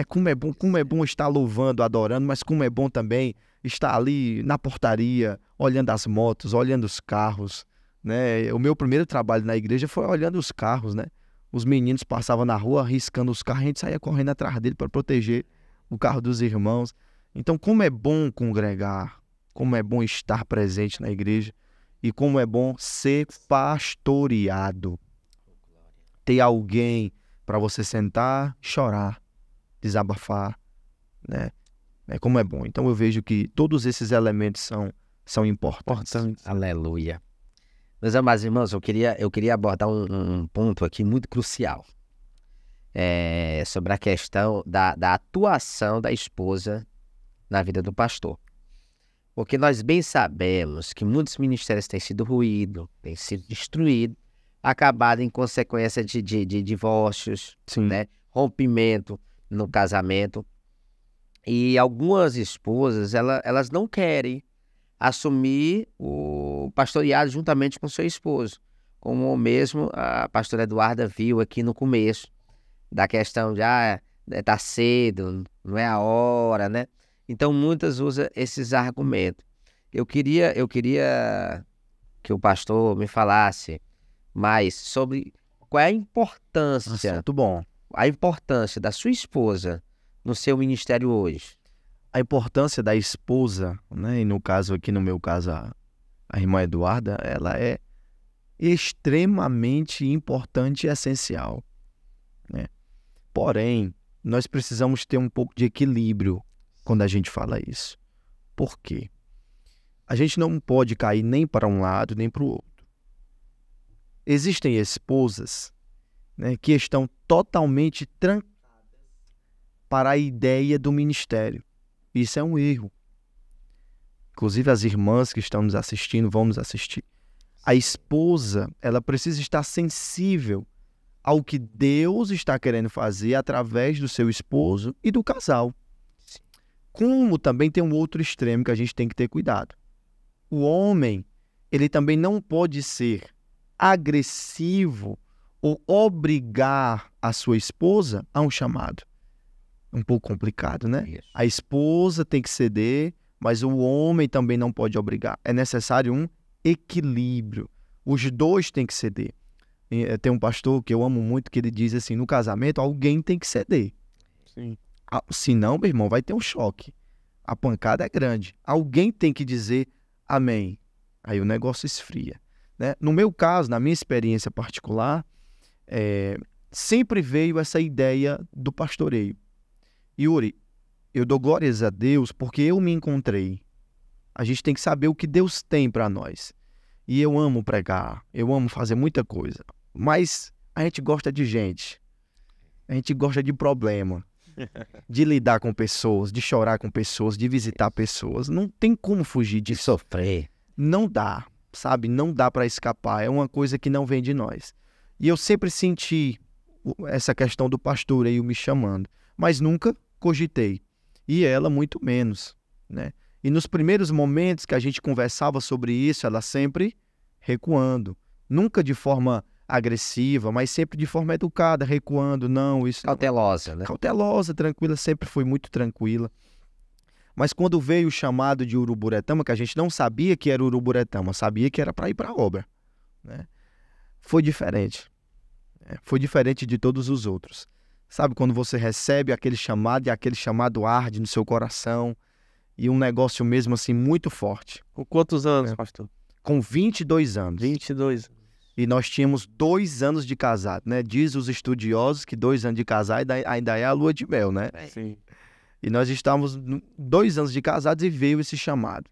Speaker 2: Como é bom estar louvando, adorando, mas como é bom também estar ali na portaria, olhando as motos, olhando os carros, né? O meu primeiro trabalho na igreja foi olhando os carros, né? Os meninos passavam na rua riscando os carros, a gente saía correndo atrás dele para proteger o carro dos irmãos. Então, como é bom congregar, como é bom estar presente na igreja e como é bom ser pastoreado. Ter alguém para você sentar, chorar, desabafar, né? Como é bom. Então eu vejo que todos esses elementos são importantes.
Speaker 1: Aleluia. Meus amados irmãos, eu queria abordar um ponto aqui muito crucial. Sobre a questão da atuação da esposa na vida do pastor. Porque nós bem sabemos que muitos ministérios têm sido ruídos, têm sido destruídos, acabado em consequência de divórcios, né? Rompimento no casamento. E algumas esposas, elas não querem assumir o pastoreado juntamente com seu esposo, como mesmo a pastora Eduarda viu aqui no começo, da questão de, tá cedo, não é a hora, né? Então, muitas usam esses argumentos. Eu queria que o pastor me falasse mais sobre qual é a importância,
Speaker 2: Muito bom.
Speaker 1: a importância da sua esposa no seu ministério hoje.
Speaker 2: A importância da esposa, né? E no caso aqui, no meu caso, a irmã Eduarda, ela é extremamente importante e essencial, né? Porém, nós precisamos ter um pouco de equilíbrio quando a gente fala isso. Por quê? A gente não pode cair nem para um lado, nem para o outro. Existem esposas, né, que estão totalmente trancadas para a ideia do ministério. Isso é um erro. Inclusive as irmãs que estão nos assistindo vão nos assistir. A esposa, ela precisa estar sensível ao que Deus está querendo fazer através do seu esposo e do casal. Como também tem um outro extremo que a gente tem que ter cuidado. O homem, ele também não pode ser agressivo ou obrigar a sua esposa a um chamado. Um pouco complicado, né?
Speaker 1: Isso.
Speaker 2: A esposa tem que ceder, mas o homem também não pode obrigar. É necessário um equilíbrio. Os dois têm que ceder. Tem um pastor que eu amo muito que ele diz assim, no casamento alguém tem que ceder.
Speaker 4: Sim.
Speaker 2: Senão, meu irmão, vai ter um choque. A pancada é grande. Alguém tem que dizer amém. Aí o negócio esfria, né? No meu caso, na minha experiência particular, sempre veio essa ideia do pastoreio. Yuri, eu dou glórias a Deus porque eu me encontrei. A gente tem que saber o que Deus tem para nós. E eu amo pregar, eu amo fazer muita coisa. Mas a gente gosta de gente. A gente gosta de problema. De lidar com pessoas, de chorar com pessoas, de visitar pessoas. Não tem como fugir
Speaker 1: De
Speaker 2: disso.
Speaker 1: sofrer.
Speaker 2: Não dá, sabe? Não dá para escapar. É uma coisa que não vem de nós. E eu sempre senti essa questão do pastoreio me chamando. Mas nunca cogitei. E ela muito menos, né? E nos primeiros momentos que a gente conversava sobre isso, ela sempre recuando. Nunca de forma agressiva, mas sempre de forma educada, recuando. Não, isso...
Speaker 1: Cautelosa, né?
Speaker 2: Cautelosa, tranquila, sempre foi muito tranquila. Mas quando veio o chamado de Uruburetama, que a gente não sabia que era Uruburetama, sabia que era para ir para a obra, né? Foi diferente. Foi diferente de todos os outros. Sabe quando você recebe aquele chamado e aquele chamado arde no seu coração e um negócio mesmo assim muito forte.
Speaker 4: Com quantos anos, pastor?
Speaker 2: Com 22 anos.
Speaker 4: 22.
Speaker 2: E nós tínhamos 2 anos de casado, né? Diz os estudiosos que 2 anos de casado ainda é a lua de mel, né?
Speaker 4: Sim.
Speaker 2: E nós estávamos 2 anos de casados e veio esse chamado,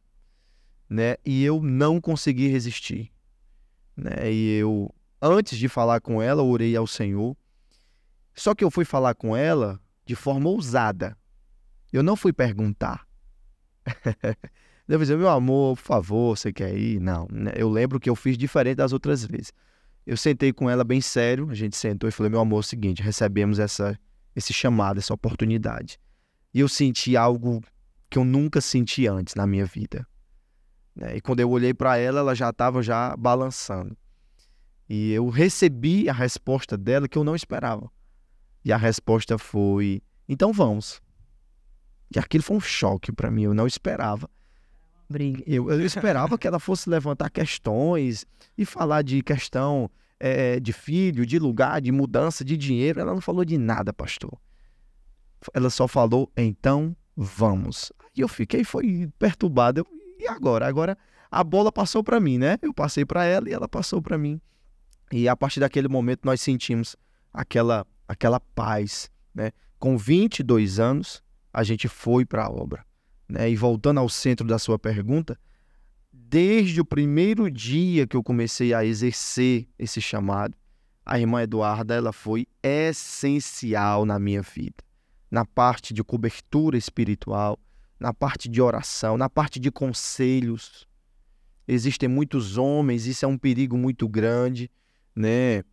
Speaker 2: né? E eu não consegui resistir, né? E eu, antes de falar com ela, orei ao Senhor. Só que eu fui falar com ela de forma ousada. Eu não fui perguntar. Eu disse, meu amor, por favor, você quer ir? Não, né? Eu lembro que eu fiz diferente das outras vezes. Eu sentei com ela bem sério, a gente sentou e falei, meu amor, é o seguinte, recebemos esse chamado, essa oportunidade. E eu senti algo que eu nunca senti antes na minha vida, né? E quando eu olhei para ela, ela já estava balançando. E eu recebi a resposta dela que eu não esperava. E a resposta foi, então vamos. E aquilo foi um choque para mim, eu não esperava. Eu esperava que ela fosse levantar questões e falar de questão de filho, de lugar, de mudança, de dinheiro. Ela não falou de nada, pastor. Ela só falou, então vamos. E eu foi perturbado. E agora? Agora a bola passou para mim, né? Eu passei para ela e ela passou para mim. E a partir daquele momento nós sentimos aquela paz, né? Com 22 anos, a gente foi para a obra, né? E voltando ao centro da sua pergunta, desde o primeiro dia que eu comecei a exercer esse chamado, a irmã Eduarda, ela foi essencial na minha vida, na parte de cobertura espiritual, na parte de oração, na parte de conselhos. Existem muitos homens, isso é um perigo muito grande, né?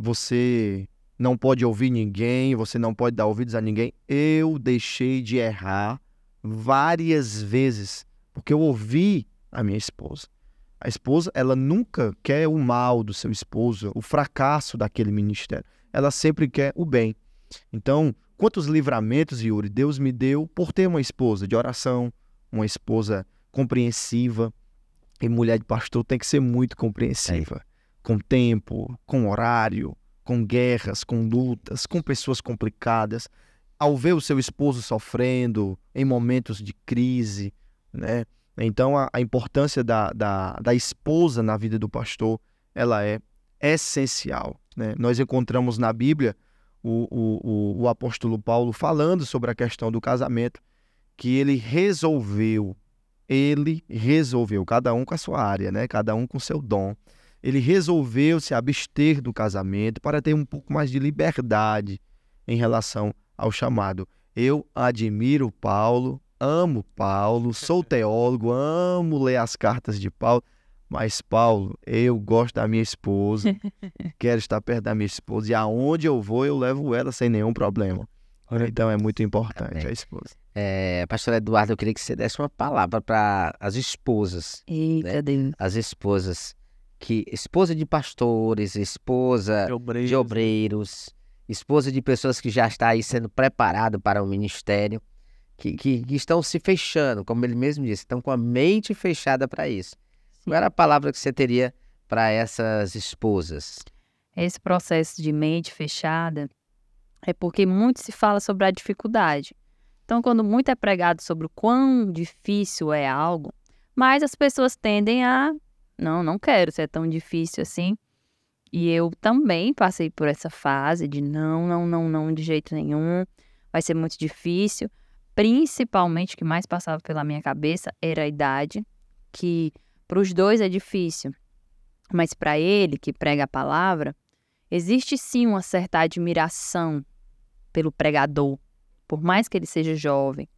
Speaker 2: Você não pode ouvir ninguém, você não pode dar ouvidos a ninguém. Eu deixei de errar várias vezes, porque eu ouvi a minha esposa. A esposa, ela nunca quer o mal do seu esposo, o fracasso daquele ministério. Ela sempre quer o bem. Então, quantos livramentos, Yuri, Deus me deu por ter uma esposa de oração, uma esposa compreensiva. E mulher de pastor tem que ser muito compreensiva. Com tempo, com horário, com guerras, com lutas, com pessoas complicadas. Ao ver o seu esposo sofrendo em momentos de crise, né? Então, a importância da esposa na vida do pastor, ela é essencial, né? Nós encontramos na Bíblia o apóstolo Paulo falando sobre a questão do casamento, que ele resolveu, cada um com a sua área, né? Cada um com o seu dom. Ele resolveu se abster do casamento para ter um pouco mais de liberdade em relação ao chamado. Eu admiro Paulo, amo Paulo, sou teólogo, amo ler as cartas de Paulo, mas Paulo, eu gosto da minha esposa, quero estar perto da minha esposa e aonde eu vou eu levo ela sem nenhum problema. Então é muito importante a esposa.
Speaker 1: Pastor Eduardo, eu queria que você desse uma palavra para as esposas.
Speaker 3: Eita,
Speaker 1: né?
Speaker 3: Deus.
Speaker 1: As esposas, esposa de pastores, esposa de obreiros, esposa de pessoas que já está aí sendo preparado para o ministério, que estão se fechando, como ele mesmo disse, estão com a mente fechada para isso. Qual era a palavra que você teria para essas esposas?
Speaker 3: Esse processo de mente fechada é porque muito se fala sobre a dificuldade. Então, quando muito é pregado sobre o quão difícil é algo, mais as pessoas tendem a, não quero ser tão difícil assim. E eu também passei por essa fase de não, de jeito nenhum, vai ser muito difícil. Principalmente, o que mais passava pela minha cabeça era a idade, que para os dois é difícil. Mas para ele, que prega a palavra, existe sim uma certa admiração pelo pregador, por mais que ele seja jovem.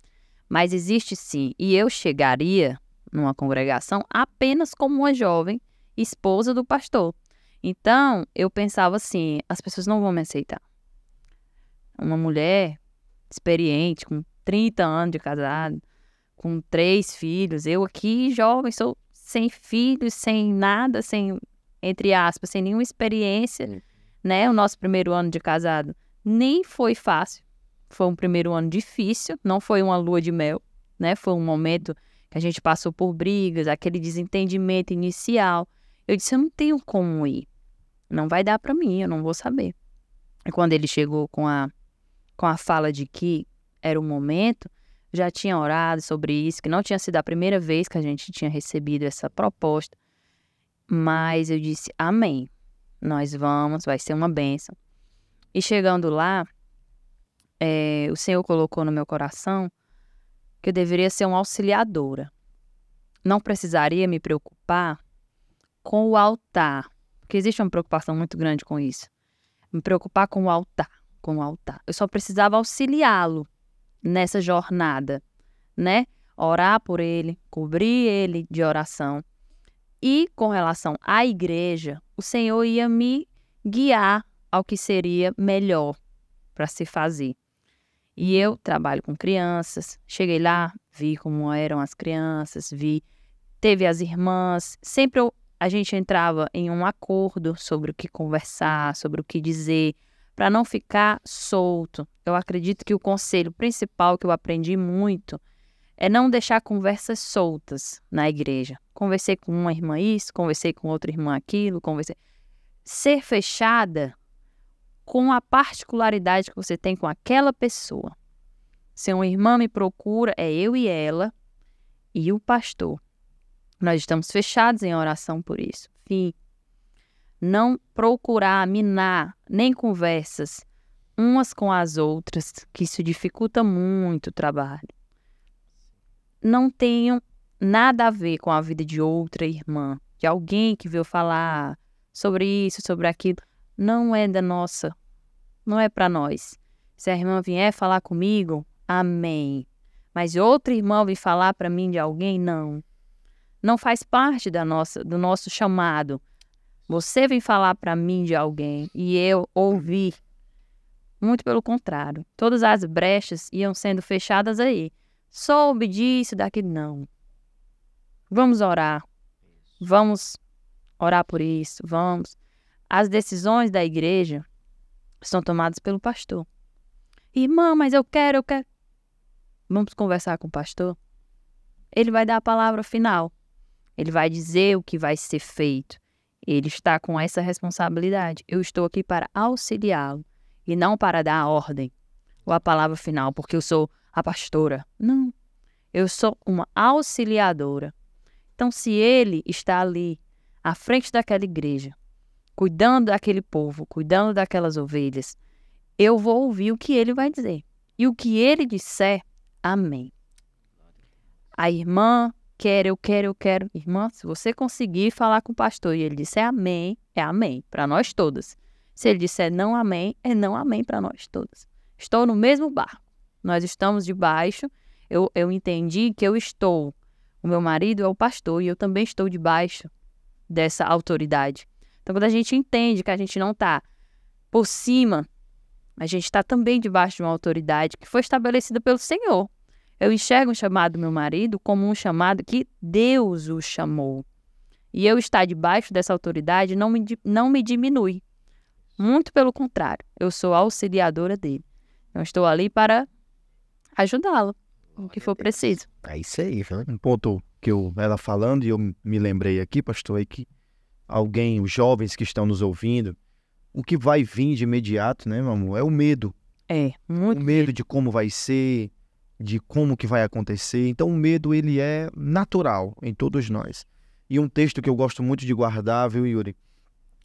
Speaker 3: Mas existe sim. E eu chegaria numa congregação apenas como uma jovem esposa do pastor. Então, eu pensava assim, as pessoas não vão me aceitar. Uma mulher experiente, com 30 anos de casado, com 3 filhos, eu aqui jovem, sou sem filhos, sem nada, sem, entre aspas, sem nenhuma experiência, né? O nosso primeiro ano de casado nem foi fácil, foi um primeiro ano difícil, não foi uma lua de mel, né? Foi um momento que a gente passou por brigas, aquele desentendimento inicial. Eu disse, eu não tenho como ir, não vai dar para mim, eu não vou saber. E quando ele chegou com a fala de que era o momento, já tinha orado sobre isso, que não tinha sido a primeira vez que a gente tinha recebido essa proposta. Mas eu disse, amém. Nós vamos, vai ser uma bênção. E chegando lá, o Senhor colocou no meu coração que eu deveria ser uma auxiliadora. Não precisaria me preocupar com o altar, porque existe uma preocupação muito grande com isso. Me preocupar com o altar. Eu só precisava auxiliá-lo nessa jornada, né? Orar por ele, cobrir ele de oração. E com relação à igreja, o Senhor ia me guiar ao que seria melhor para se fazer. E eu trabalho com crianças, cheguei lá, vi como eram as crianças, teve as irmãs, sempre a gente entrava em um acordo sobre o que conversar, sobre o que dizer, para não ficar solto. Eu acredito que o conselho principal que eu aprendi muito é não deixar conversas soltas na igreja. Conversei com uma irmã isso, conversei com outra irmã aquilo, ser fechada com a particularidade que você tem com aquela pessoa. Se uma irmã me procura, é eu e ela e o pastor. Nós estamos fechados em oração por isso. Fim. Não procurar minar nem conversas umas com as outras, que isso dificulta muito o trabalho. Não tenham nada a ver com a vida de outra irmã, de alguém que veio falar sobre isso, sobre aquilo. Não é da nossa, não é para nós. Se a irmã vier falar comigo, amém. Mas outra irmã vir falar para mim de alguém, não. Não faz parte do nosso chamado. Você vem falar para mim de alguém e eu ouvir. Muito pelo contrário. Todas as brechas iam sendo fechadas aí. Soube disso, daquilo, não. Vamos orar. Vamos orar por isso, vamos. As decisões da igreja são tomadas pelo pastor. Irmã, mas eu quero. Vamos conversar com o pastor? Ele vai dar a palavra final. Ele vai dizer o que vai ser feito. Ele está com essa responsabilidade. Eu estou aqui para auxiliá-lo e não para dar a ordem ou a palavra final, porque eu sou a pastora. Não, eu sou uma auxiliadora. Então, se ele está ali, à frente daquela igreja, cuidando daquele povo, cuidando daquelas ovelhas, eu vou ouvir o que ele vai dizer. E o que ele disser, amém. A irmã quer, eu quero. Irmã, se você conseguir falar com o pastor e ele disser amém, é amém para nós todas. Se ele disser não amém, é não amém para nós todas. Estou no mesmo barco. Nós estamos debaixo. Eu entendi que o meu marido é o pastor e eu também estou debaixo dessa autoridade. Então, quando a gente entende que a gente não está por cima, a gente está também debaixo de uma autoridade que foi estabelecida pelo Senhor. Eu enxergo o chamado do meu marido como um chamado que Deus o chamou. E eu estar debaixo dessa autoridade não me diminui. Muito pelo contrário, eu sou auxiliadora dele. Eu estou ali para ajudá-lo, o que for preciso.
Speaker 1: É isso aí, viu?
Speaker 2: Um ponto que ela falando, e eu me lembrei aqui, pastor, é que os jovens que estão nos ouvindo, o que vai vir de imediato, né, meu amor, é o medo.
Speaker 3: Muito
Speaker 2: o medo de como vai ser, de como que vai acontecer. Então o medo, ele é natural em todos nós. E um texto que eu gosto muito de guardar, viu, Yuri?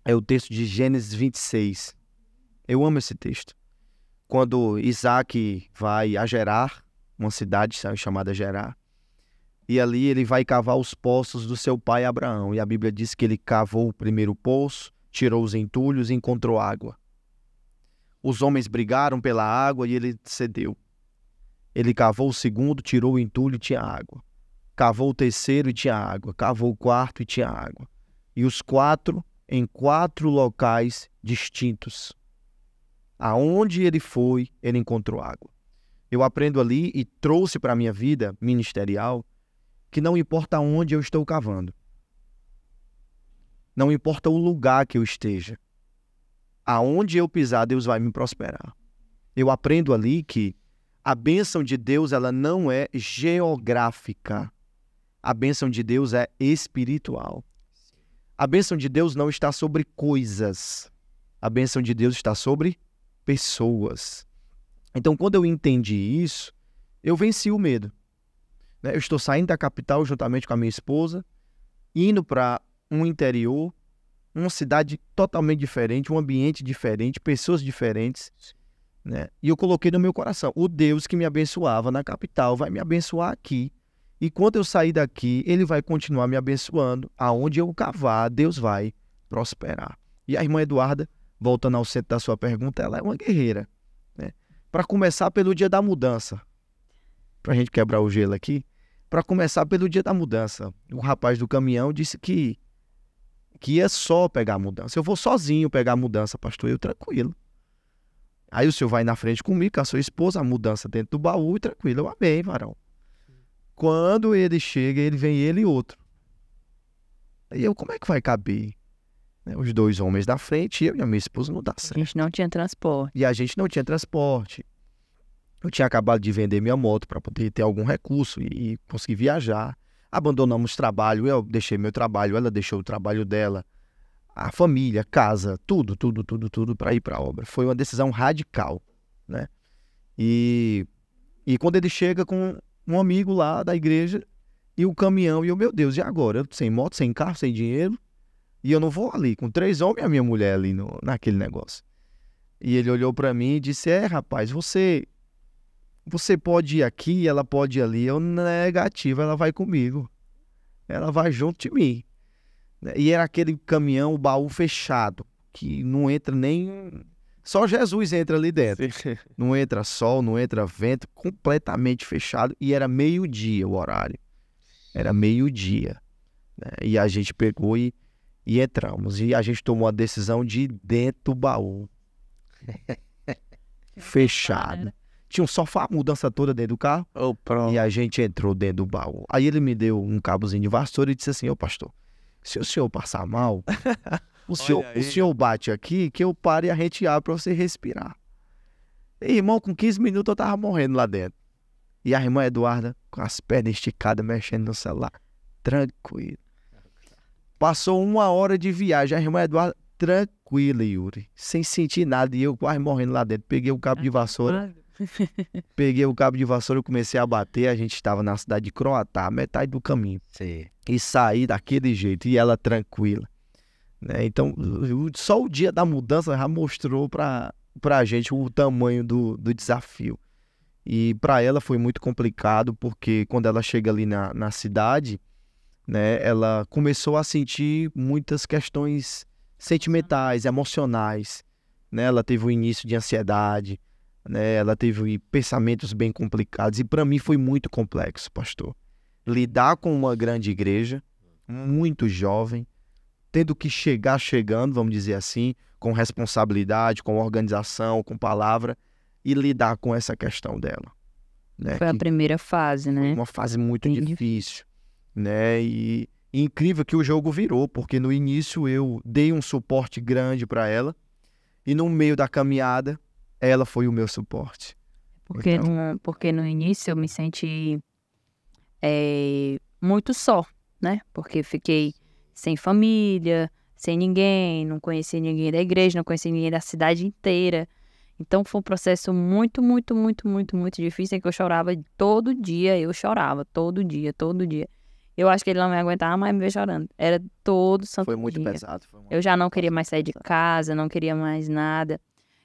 Speaker 2: É o texto de Gênesis 26. Eu amo esse texto. Quando Isaac vai a Gerar, uma cidade chamada Gerar, e ali ele vai cavar os poços do seu pai Abraão. E a Bíblia diz que ele cavou o primeiro poço, tirou os entulhos e encontrou água. Os homens brigaram pela água e ele cedeu. Ele cavou o segundo, tirou o entulho e tinha água. Cavou o terceiro e tinha água. Cavou o quarto e tinha água. E os quatro em 4 locais distintos. Aonde ele foi, ele encontrou água. Eu aprendo ali e trouxe para a minha vida ministerial que não importa onde eu estou cavando. Não importa o lugar que eu esteja. Aonde eu pisar, Deus vai me prosperar. Eu aprendo ali que a bênção de Deus, ela não é geográfica. A bênção de Deus é espiritual. A bênção de Deus não está sobre coisas. A bênção de Deus está sobre pessoas. Então, quando eu entendi isso, eu venci o medo. Eu estou saindo da capital juntamente com a minha esposa, indo para um interior, uma cidade totalmente diferente, um ambiente diferente, pessoas diferentes, né? E eu coloquei no meu coração, o Deus que me abençoava na capital vai me abençoar aqui. E quando eu sair daqui, ele vai continuar me abençoando. Aonde eu cavar, Deus vai prosperar. E a irmã Eduarda, voltando ao centro da sua pergunta, ela é uma guerreira, né? Para começar pelo dia da mudança, para a gente quebrar o gelo aqui, para começar pelo dia da mudança, o rapaz do caminhão disse que ia só pegar a mudança. Eu vou sozinho pegar a mudança, pastor, eu tranquilo. Aí o senhor vai na frente comigo, com a sua esposa, a mudança dentro do baú e tranquilo. Eu amei, varão. Quando ele chega, ele e outro. Aí eu, como é que vai caber? Né, os 2 homens da frente, eu e a minha esposa não dá
Speaker 3: A
Speaker 2: certo.
Speaker 3: gente não tinha transporte.
Speaker 2: E a gente não tinha transporte. Eu tinha acabado de vender minha moto para poder ter algum recurso e conseguir viajar. Abandonamos o trabalho, eu deixei meu trabalho, ela deixou o trabalho dela, a família, casa, tudo para ir para a obra. Foi uma decisão radical, né? E quando ele chega com um amigo lá da igreja e o caminhão, e eu, meu Deus, e agora? Eu sem moto, sem carro, sem dinheiro, e eu não vou ali, com 3 homens e a minha mulher ali naquele negócio. E ele olhou para mim e disse, rapaz, você pode ir aqui, ela pode ir ali. Eu, negativo, ela vai comigo. Ela vai junto de mim. E era aquele caminhão, o baú fechado, que não entra nem... Só Jesus entra ali dentro.
Speaker 4: Sim.
Speaker 2: Não entra sol, não entra vento, completamente fechado. E era meio-dia o horário. Era meio-dia, né? E a gente pegou e entramos. E a gente tomou a decisão de ir dentro do baú. Fechado. Tinha um sofá, a mudança toda dentro do carro.
Speaker 4: Oh, pronto.
Speaker 2: E a gente entrou dentro do baú. Aí ele me deu um cabozinho de vassoura e disse assim, pastor, se o senhor passar mal, o senhor bate aqui que eu pare e a gente abre para você respirar. E, irmão, com 15 minutos eu tava morrendo lá dentro. E a irmã Eduarda, com as pernas esticadas, mexendo no celular. Tranquilo. Passou 1 hora de viagem. A irmã Eduarda, tranquila, Yuri. Sem sentir nada. E eu quase morrendo lá dentro. Peguei o cabo de vassoura. Eu comecei a bater. A gente estava na cidade de Croatá, metade do caminho.
Speaker 1: Sim.
Speaker 2: E saí daquele jeito. E ela tranquila, né? Então, só o dia da mudança já mostrou pra gente o tamanho do desafio. E para ela foi muito complicado, porque quando ela chega ali na cidade, né, ela começou a sentir muitas questões sentimentais, emocionais, né? Ela teve um início de ansiedade, né? Ela teve pensamentos bem complicados. E para mim foi muito complexo, pastor. Lidar com uma grande igreja, muito jovem, tendo que chegando, vamos dizer assim, com responsabilidade, com organização, com palavra, e lidar com essa questão dela, né?
Speaker 3: Foi a primeira fase, né?
Speaker 2: Uma fase muito
Speaker 3: Bem
Speaker 2: difícil, né? E incrível que o jogo virou, porque no início eu dei um suporte grande para ela, e no meio da caminhada, ela foi o meu suporte.
Speaker 3: Porque no início eu me senti muito só, né? Porque fiquei sem família, sem ninguém, não conheci ninguém da igreja, não conheci ninguém da cidade inteira. Então foi um processo muito, muito, muito, muito, muito difícil, em que eu chorava todo dia, todo dia. Eu acho que ele não me aguentava mais me ver chorando. Era todo santo
Speaker 2: Foi muito
Speaker 3: dia.
Speaker 2: pesado.
Speaker 3: Eu já não queria mais sair de casa, não queria mais nada.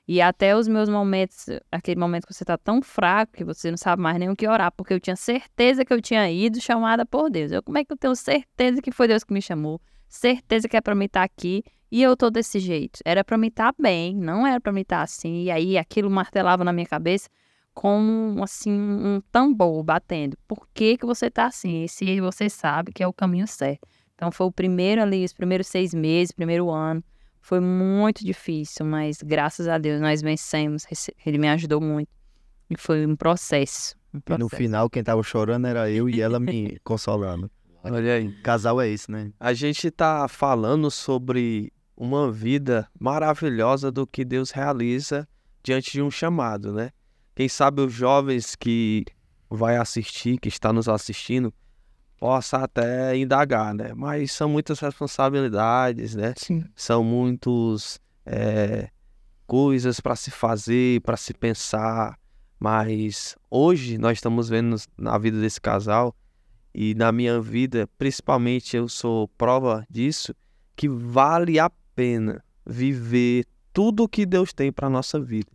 Speaker 3: E até os meus momentos, aquele momento que você tá tão fraco que você não sabe mais nem o que orar, porque eu tinha certeza que eu tinha ido chamada por Deus. Como é que eu tenho certeza que foi Deus que me chamou? Certeza que é pra mim estar aqui e eu tô desse jeito. Era pra mim estar bem, não era pra mim estar assim. E aí aquilo martelava na minha cabeça como assim um tambor batendo. Por que você tá assim? E se você sabe que é o caminho certo. Então foi o primeiro ali, os primeiros 6 meses, primeiro ano. Foi muito difícil, mas graças a Deus nós vencemos. Ele me ajudou muito. E foi um processo.
Speaker 2: E no final, quem tava chorando era eu e ela me consolando.
Speaker 4: Olha aí.
Speaker 2: Casal é isso, né?
Speaker 4: A gente tá falando sobre uma vida maravilhosa do que Deus realiza diante de um chamado, né? Quem sabe os jovens que vai assistir, que está nos assistindo, possa até indagar, né? Mas são muitas responsabilidades, né?
Speaker 3: Sim.
Speaker 4: São muitas coisas para se fazer, para se pensar. Mas hoje nós estamos vendo na vida desse casal e na minha vida, principalmente, eu sou prova disso, que vale a pena viver tudo o que Deus tem para a nossa vida.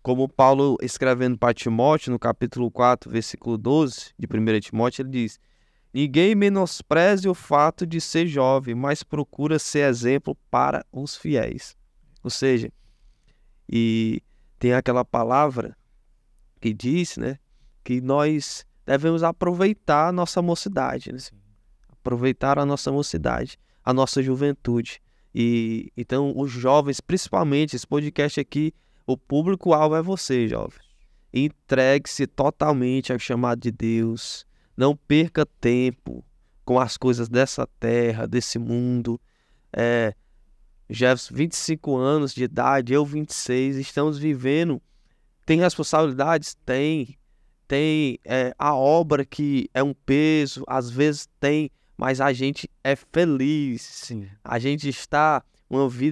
Speaker 4: Como Paulo, escrevendo para Timóteo, no capítulo 4, versículo 12 de 1 Timóteo, ele diz: ninguém menospreze o fato de ser jovem, mas procura ser exemplo para os fiéis. Ou seja, e tem aquela palavra que diz, né, que nós devemos aproveitar a nossa mocidade, né? Aproveitar a nossa mocidade, a nossa juventude. E então os jovens, principalmente esse podcast aqui, o público-alvo é você, jovem. Entregue-se totalmente ao chamado de Deus. Não perca tempo com as coisas dessa terra, desse mundo. Jefferson, 25 anos de idade, eu 26, estamos vivendo. Tem responsabilidades? Tem. Tem a obra que é um peso, às vezes tem, mas a gente é feliz.
Speaker 2: Sim.
Speaker 4: A gente está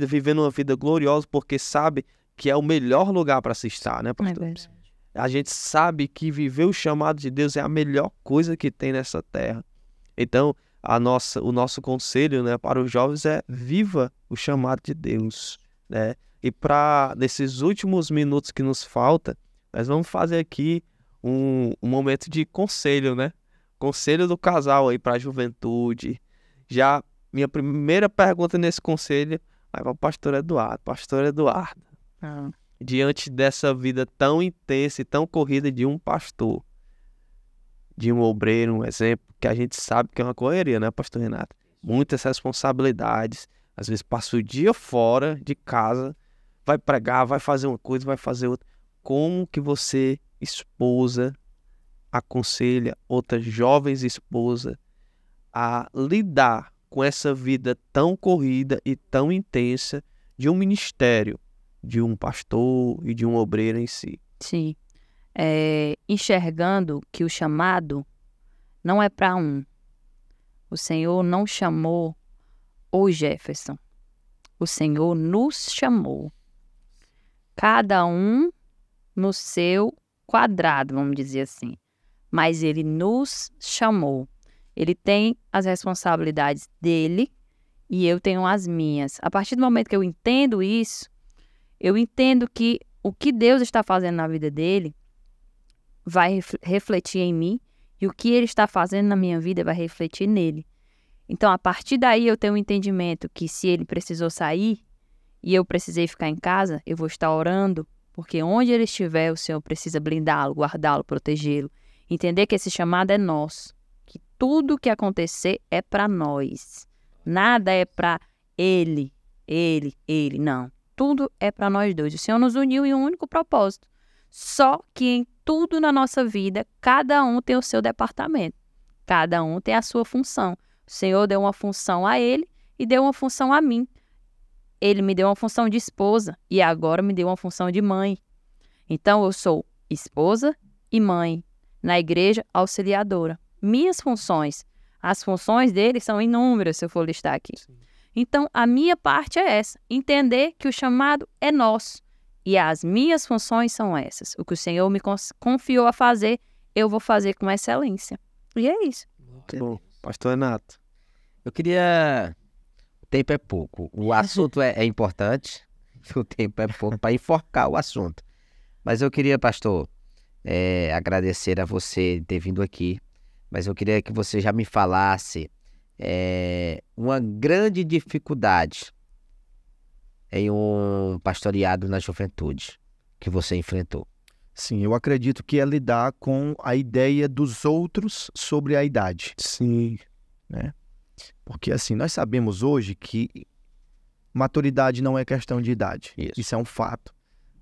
Speaker 4: vivendo uma vida gloriosa porque sabe que é o melhor lugar para se estar, né,
Speaker 3: É
Speaker 4: pastor?
Speaker 3: verdade.
Speaker 4: A gente sabe que viver o chamado de Deus é a melhor coisa que tem nessa terra. Então, o nosso conselho, né, para os jovens é: viva o chamado de Deus, né? E nesses últimos minutos que nos falta, nós vamos fazer aqui um momento de conselho, né? Conselho do casal aí para a juventude. Já minha primeira pergunta nesse conselho vai para o pastor Eduardo. Pastor Eduardo,
Speaker 3: Ah,
Speaker 4: diante dessa vida tão intensa e tão corrida de um pastor, de um obreiro, um exemplo, que a gente sabe que é uma correria, né, pastor Renato? Muitas responsabilidades, às vezes passa o dia fora de casa, vai pregar, vai fazer uma coisa, vai fazer outra. Como que você, esposa, aconselha outras jovens esposas a lidar com essa vida tão corrida e tão intensa de um ministério, de um pastor e de um obreiro em si?
Speaker 3: sim. Enxergando que o chamado não é para um. O Senhor não chamou o Jefferson. O Senhor nos chamou. Cada um no seu quadrado, vamos dizer assim. Mas Ele nos chamou. Ele tem as responsabilidades dele e eu tenho as minhas. A partir do momento que eu entendo isso, eu entendo que o que Deus está fazendo na vida dele vai refletir em mim e o que ele está fazendo na minha vida vai refletir nele. Então, a partir daí, eu tenho um entendimento que se ele precisou sair e eu precisei ficar em casa, eu vou estar orando, porque onde ele estiver, o Senhor precisa blindá-lo, guardá-lo, protegê-lo. Entender que esse chamado é nosso, que tudo que acontecer é para nós. Nada é para ele, não. Tudo é para nós dois. O Senhor nos uniu em um único propósito. Só que em tudo na nossa vida, cada um tem o seu departamento. Cada um tem a sua função. O Senhor deu uma função a ele e deu uma função a mim. Ele me deu uma função de esposa e agora me deu uma função de mãe. Então, eu sou esposa e mãe. Na igreja, auxiliadora. Minhas funções. As funções dele são inúmeras, se eu for listar aqui.
Speaker 4: Sim.
Speaker 3: Então, a minha parte é essa. Entender que o chamado é nosso. E as minhas funções são essas. O que o Senhor me confiou a fazer, eu vou fazer com excelência. E é isso.
Speaker 4: Muito bom. Pastor Renato.
Speaker 1: Eu queria... O tempo é pouco. O assunto é importante. O tempo é pouco para enforcar o assunto. Mas eu queria, pastor, agradecer a você ter vindo aqui. Mas eu queria que você já me falasse uma grande dificuldade em um pastoreado na juventude que você enfrentou.
Speaker 2: Sim, eu acredito que é lidar com a ideia dos outros sobre a idade.
Speaker 4: Sim.
Speaker 2: Né? Porque assim, nós sabemos hoje que maturidade não é questão de idade. Isso é um fato.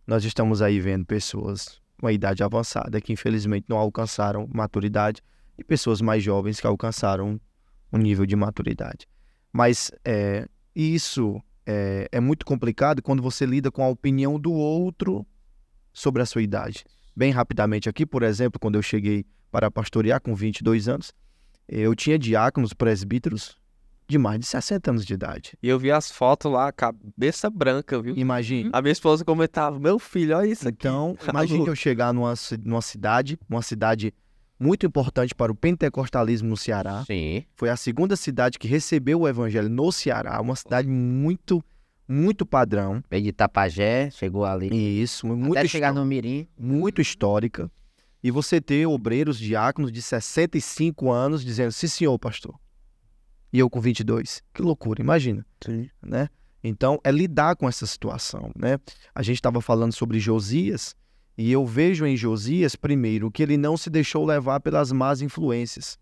Speaker 2: Nós estamos aí vendo pessoas com a idade avançada que infelizmente não alcançaram maturidade e pessoas mais jovens que alcançaram um nível de maturidade. Mas isso é muito complicado quando você lida com a opinião do outro sobre a sua idade. Bem rapidamente aqui, por exemplo, quando eu cheguei para pastorear com 22 anos, eu tinha diáconos, presbíteros de mais de 60 anos de idade.
Speaker 4: E eu vi as fotos lá, cabeça branca, viu?
Speaker 2: Imagine.
Speaker 4: A minha esposa comentava: meu filho, olha isso aqui.
Speaker 2: Então, imagine eu chegar numa cidade muito importante para o pentecostalismo no Ceará.
Speaker 1: Sim.
Speaker 2: Foi a segunda cidade que recebeu o evangelho no Ceará, uma cidade muito, muito padrão.
Speaker 1: Veio de Itapajé, chegou ali.
Speaker 2: Isso, muito,
Speaker 1: Até chegar no Mirim.
Speaker 2: muito histórica. E você ter obreiros, diáconos de 65 anos dizendo, sim senhor, pastor. E eu com 22. Que loucura, imagina.
Speaker 4: Sim.
Speaker 2: Né? Então, é lidar com essa situação, né? A gente estava falando sobre Josias, e eu vejo em Josias, primeiro, que ele não se deixou levar pelas más influências.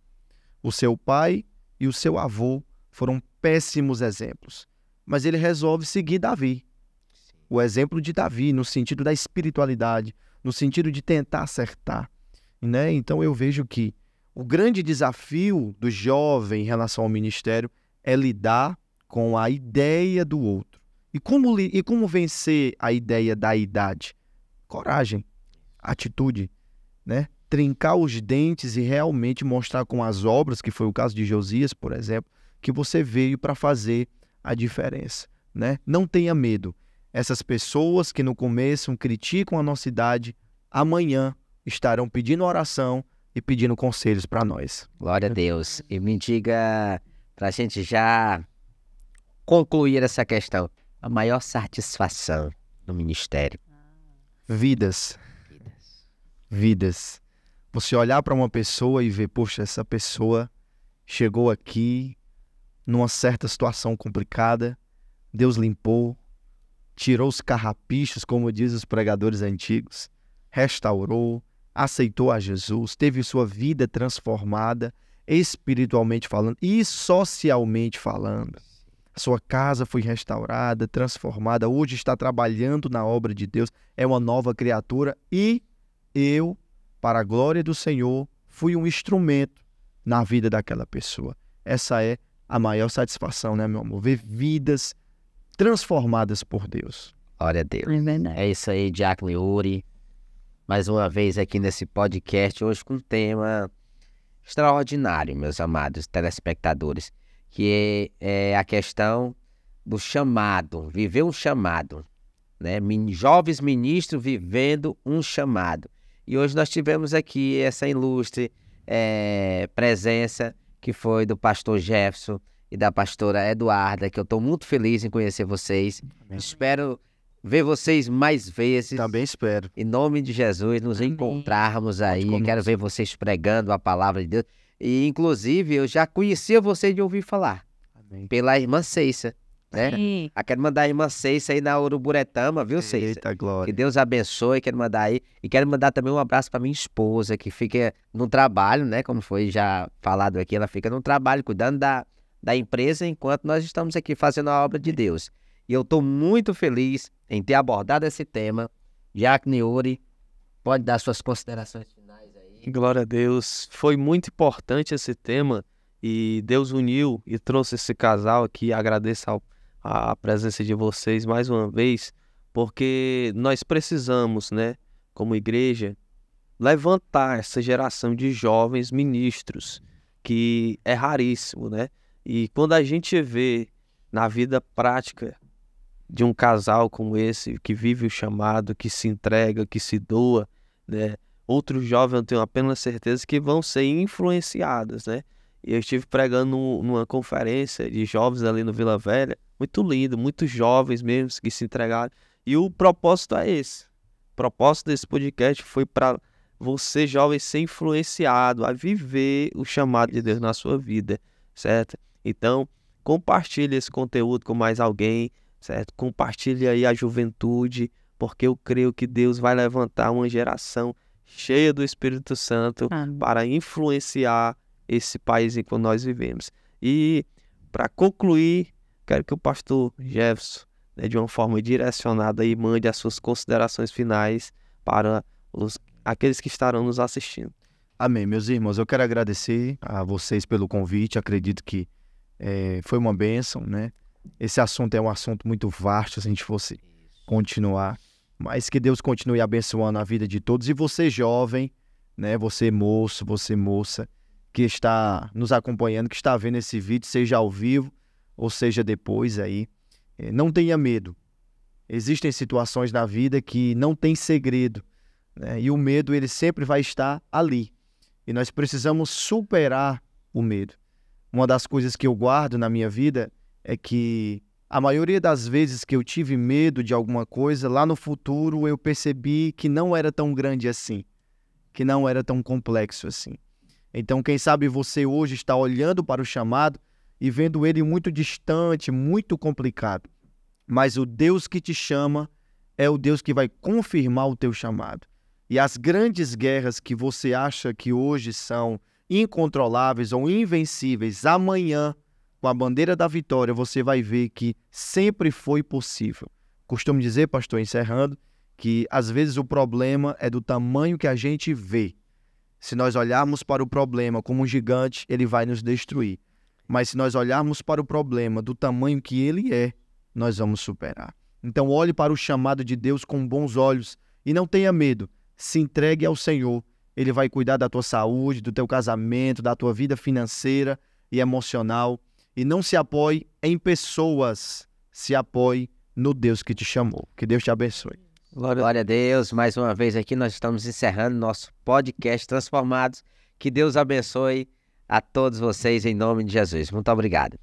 Speaker 2: O seu pai e o seu avô foram péssimos exemplos, mas ele resolve seguir Davi. O exemplo de Davi, no sentido da espiritualidade, no sentido de tentar acertar, né? Então, eu vejo que o grande desafio do jovem em relação ao ministério é lidar com a ideia do outro. E como vencer a ideia da idade? Coragem, atitude, né? Trincar os dentes e realmente mostrar com as obras, que foi o caso de Josias, por exemplo, que você veio para fazer a diferença, né? Não tenha medo. Essas pessoas que no começo criticam a nossa idade, amanhã estarão pedindo oração e pedindo conselhos para nós.
Speaker 1: Glória a Deus. E me diga, para a gente já concluir essa questão, a maior satisfação no ministério.
Speaker 2: Vidas. Vidas. Você olhar para uma pessoa e ver, poxa, essa pessoa chegou aqui numa certa situação complicada, Deus limpou, tirou os carrapichos, como dizem os pregadores antigos, restaurou, aceitou a Jesus, teve sua vida transformada, espiritualmente falando e socialmente falando. A sua casa foi restaurada, transformada, hoje está trabalhando na obra de Deus, é uma nova criatura e eu, para a glória do Senhor, fui um instrumento na vida daquela pessoa. Essa é a maior satisfação, né, meu amor? Ver vidas transformadas por Deus.
Speaker 1: Glória a Deus.
Speaker 3: É verdade.
Speaker 1: É isso aí, Diácono Yuri. Mais uma vez aqui nesse podcast, hoje com um tema extraordinário, meus amados telespectadores, que é a questão do chamado, viver um chamado, né? Jovens ministros vivendo um chamado. E hoje nós tivemos aqui essa ilustre presença que foi do pastor Jefferson e da pastora Eduarda, que eu estou muito feliz em conhecer vocês.
Speaker 2: Amém.
Speaker 1: Espero ver vocês mais vezes.
Speaker 2: Também espero.
Speaker 1: Em nome de Jesus, nos
Speaker 3: Amém.
Speaker 1: encontrarmos aí.
Speaker 2: conosco.
Speaker 1: Quero ver vocês pregando a palavra de Deus. E, inclusive, eu já conhecia vocês de ouvir falar,
Speaker 2: Amém.
Speaker 1: pela irmã Ceissa, né?
Speaker 3: Sim.
Speaker 1: Quero mandar a irmã Ceissa aí na Uruburetama, viu, Ceissa?
Speaker 2: Eita
Speaker 1: Que
Speaker 2: glória.
Speaker 1: Deus abençoe, quero mandar aí. E quero mandar também um abraço para minha esposa, que fica no trabalho, né? Como foi já falado aqui, ela fica no trabalho, cuidando da empresa, enquanto nós estamos aqui fazendo a obra de Deus. E eu estou muito feliz em ter abordado esse tema. Diácono Yuri, pode dar suas considerações finais aí.
Speaker 4: Glória a Deus. Foi muito importante esse tema e Deus uniu e trouxe esse casal aqui. Agradeço a presença de vocês mais uma vez, porque nós precisamos, né, como igreja, levantar essa geração de jovens ministros, que é raríssimo, né? E quando a gente vê na vida prática de um casal como esse, que vive o chamado, que se entrega, que se doa, né? Outros jovens, eu tenho apenas certeza que vão ser influenciados, né? E eu estive pregando numa conferência de jovens ali no Vila Velha, muito lindo, muitos jovens mesmo que se entregaram. E o propósito é esse. O propósito desse podcast foi para você, jovem, ser influenciado a viver o chamado de Deus na sua vida, certo? Então, compartilhe esse conteúdo com mais alguém, certo? Compartilhe aí a juventude, porque eu creio que Deus vai levantar uma geração cheia do Espírito Santo
Speaker 3: Amém.
Speaker 4: para influenciar esse país em que nós vivemos. E, para concluir, quero que o pastor Jefferson, né, de uma forma direcionada, aí, mande as suas considerações finais para aqueles que estarão nos assistindo.
Speaker 2: Amém, meus irmãos. Eu quero agradecer a vocês pelo convite. Acredito que foi uma bênção, né? Esse assunto é um assunto muito vasto, se a gente fosse continuar. Mas que Deus continue abençoando a vida de todos. E você, jovem, né? Você, moço, você, moça, que está nos acompanhando, que está vendo esse vídeo, seja ao vivo ou seja depois aí. Não tenha medo. Existem situações na vida que não tem segredo, né? E o medo, ele sempre vai estar ali. E nós precisamos superar o medo. Uma das coisas que eu guardo na minha vida é que a maioria das vezes que eu tive medo de alguma coisa, lá no futuro eu percebi que não era tão grande assim, que não era tão complexo assim. Então, quem sabe você hoje está olhando para o chamado e vendo ele muito distante, muito complicado. Mas o Deus que te chama é o Deus que vai confirmar o teu chamado. E as grandes guerras que você acha que hoje são incontroláveis ou invencíveis, amanhã, com a bandeira da vitória, você vai ver que sempre foi possível. Costumo dizer, pastor, encerrando, que às vezes o problema é do tamanho que a gente vê. Se nós olharmos para o problema como um gigante, ele vai nos destruir. Mas se nós olharmos para o problema do tamanho que ele é, nós vamos superar. Então olhe para o chamado de Deus com bons olhos e não tenha medo. Se entregue ao Senhor. Ele vai cuidar da tua saúde, do teu casamento, da tua vida financeira e emocional. E não se apoie em pessoas, se apoie no Deus que te chamou. Que Deus te abençoe.
Speaker 1: Glória a Deus. Mais uma vez aqui nós estamos encerrando nosso podcast Transformados. Que Deus abençoe a todos vocês em nome de Jesus. Muito obrigado.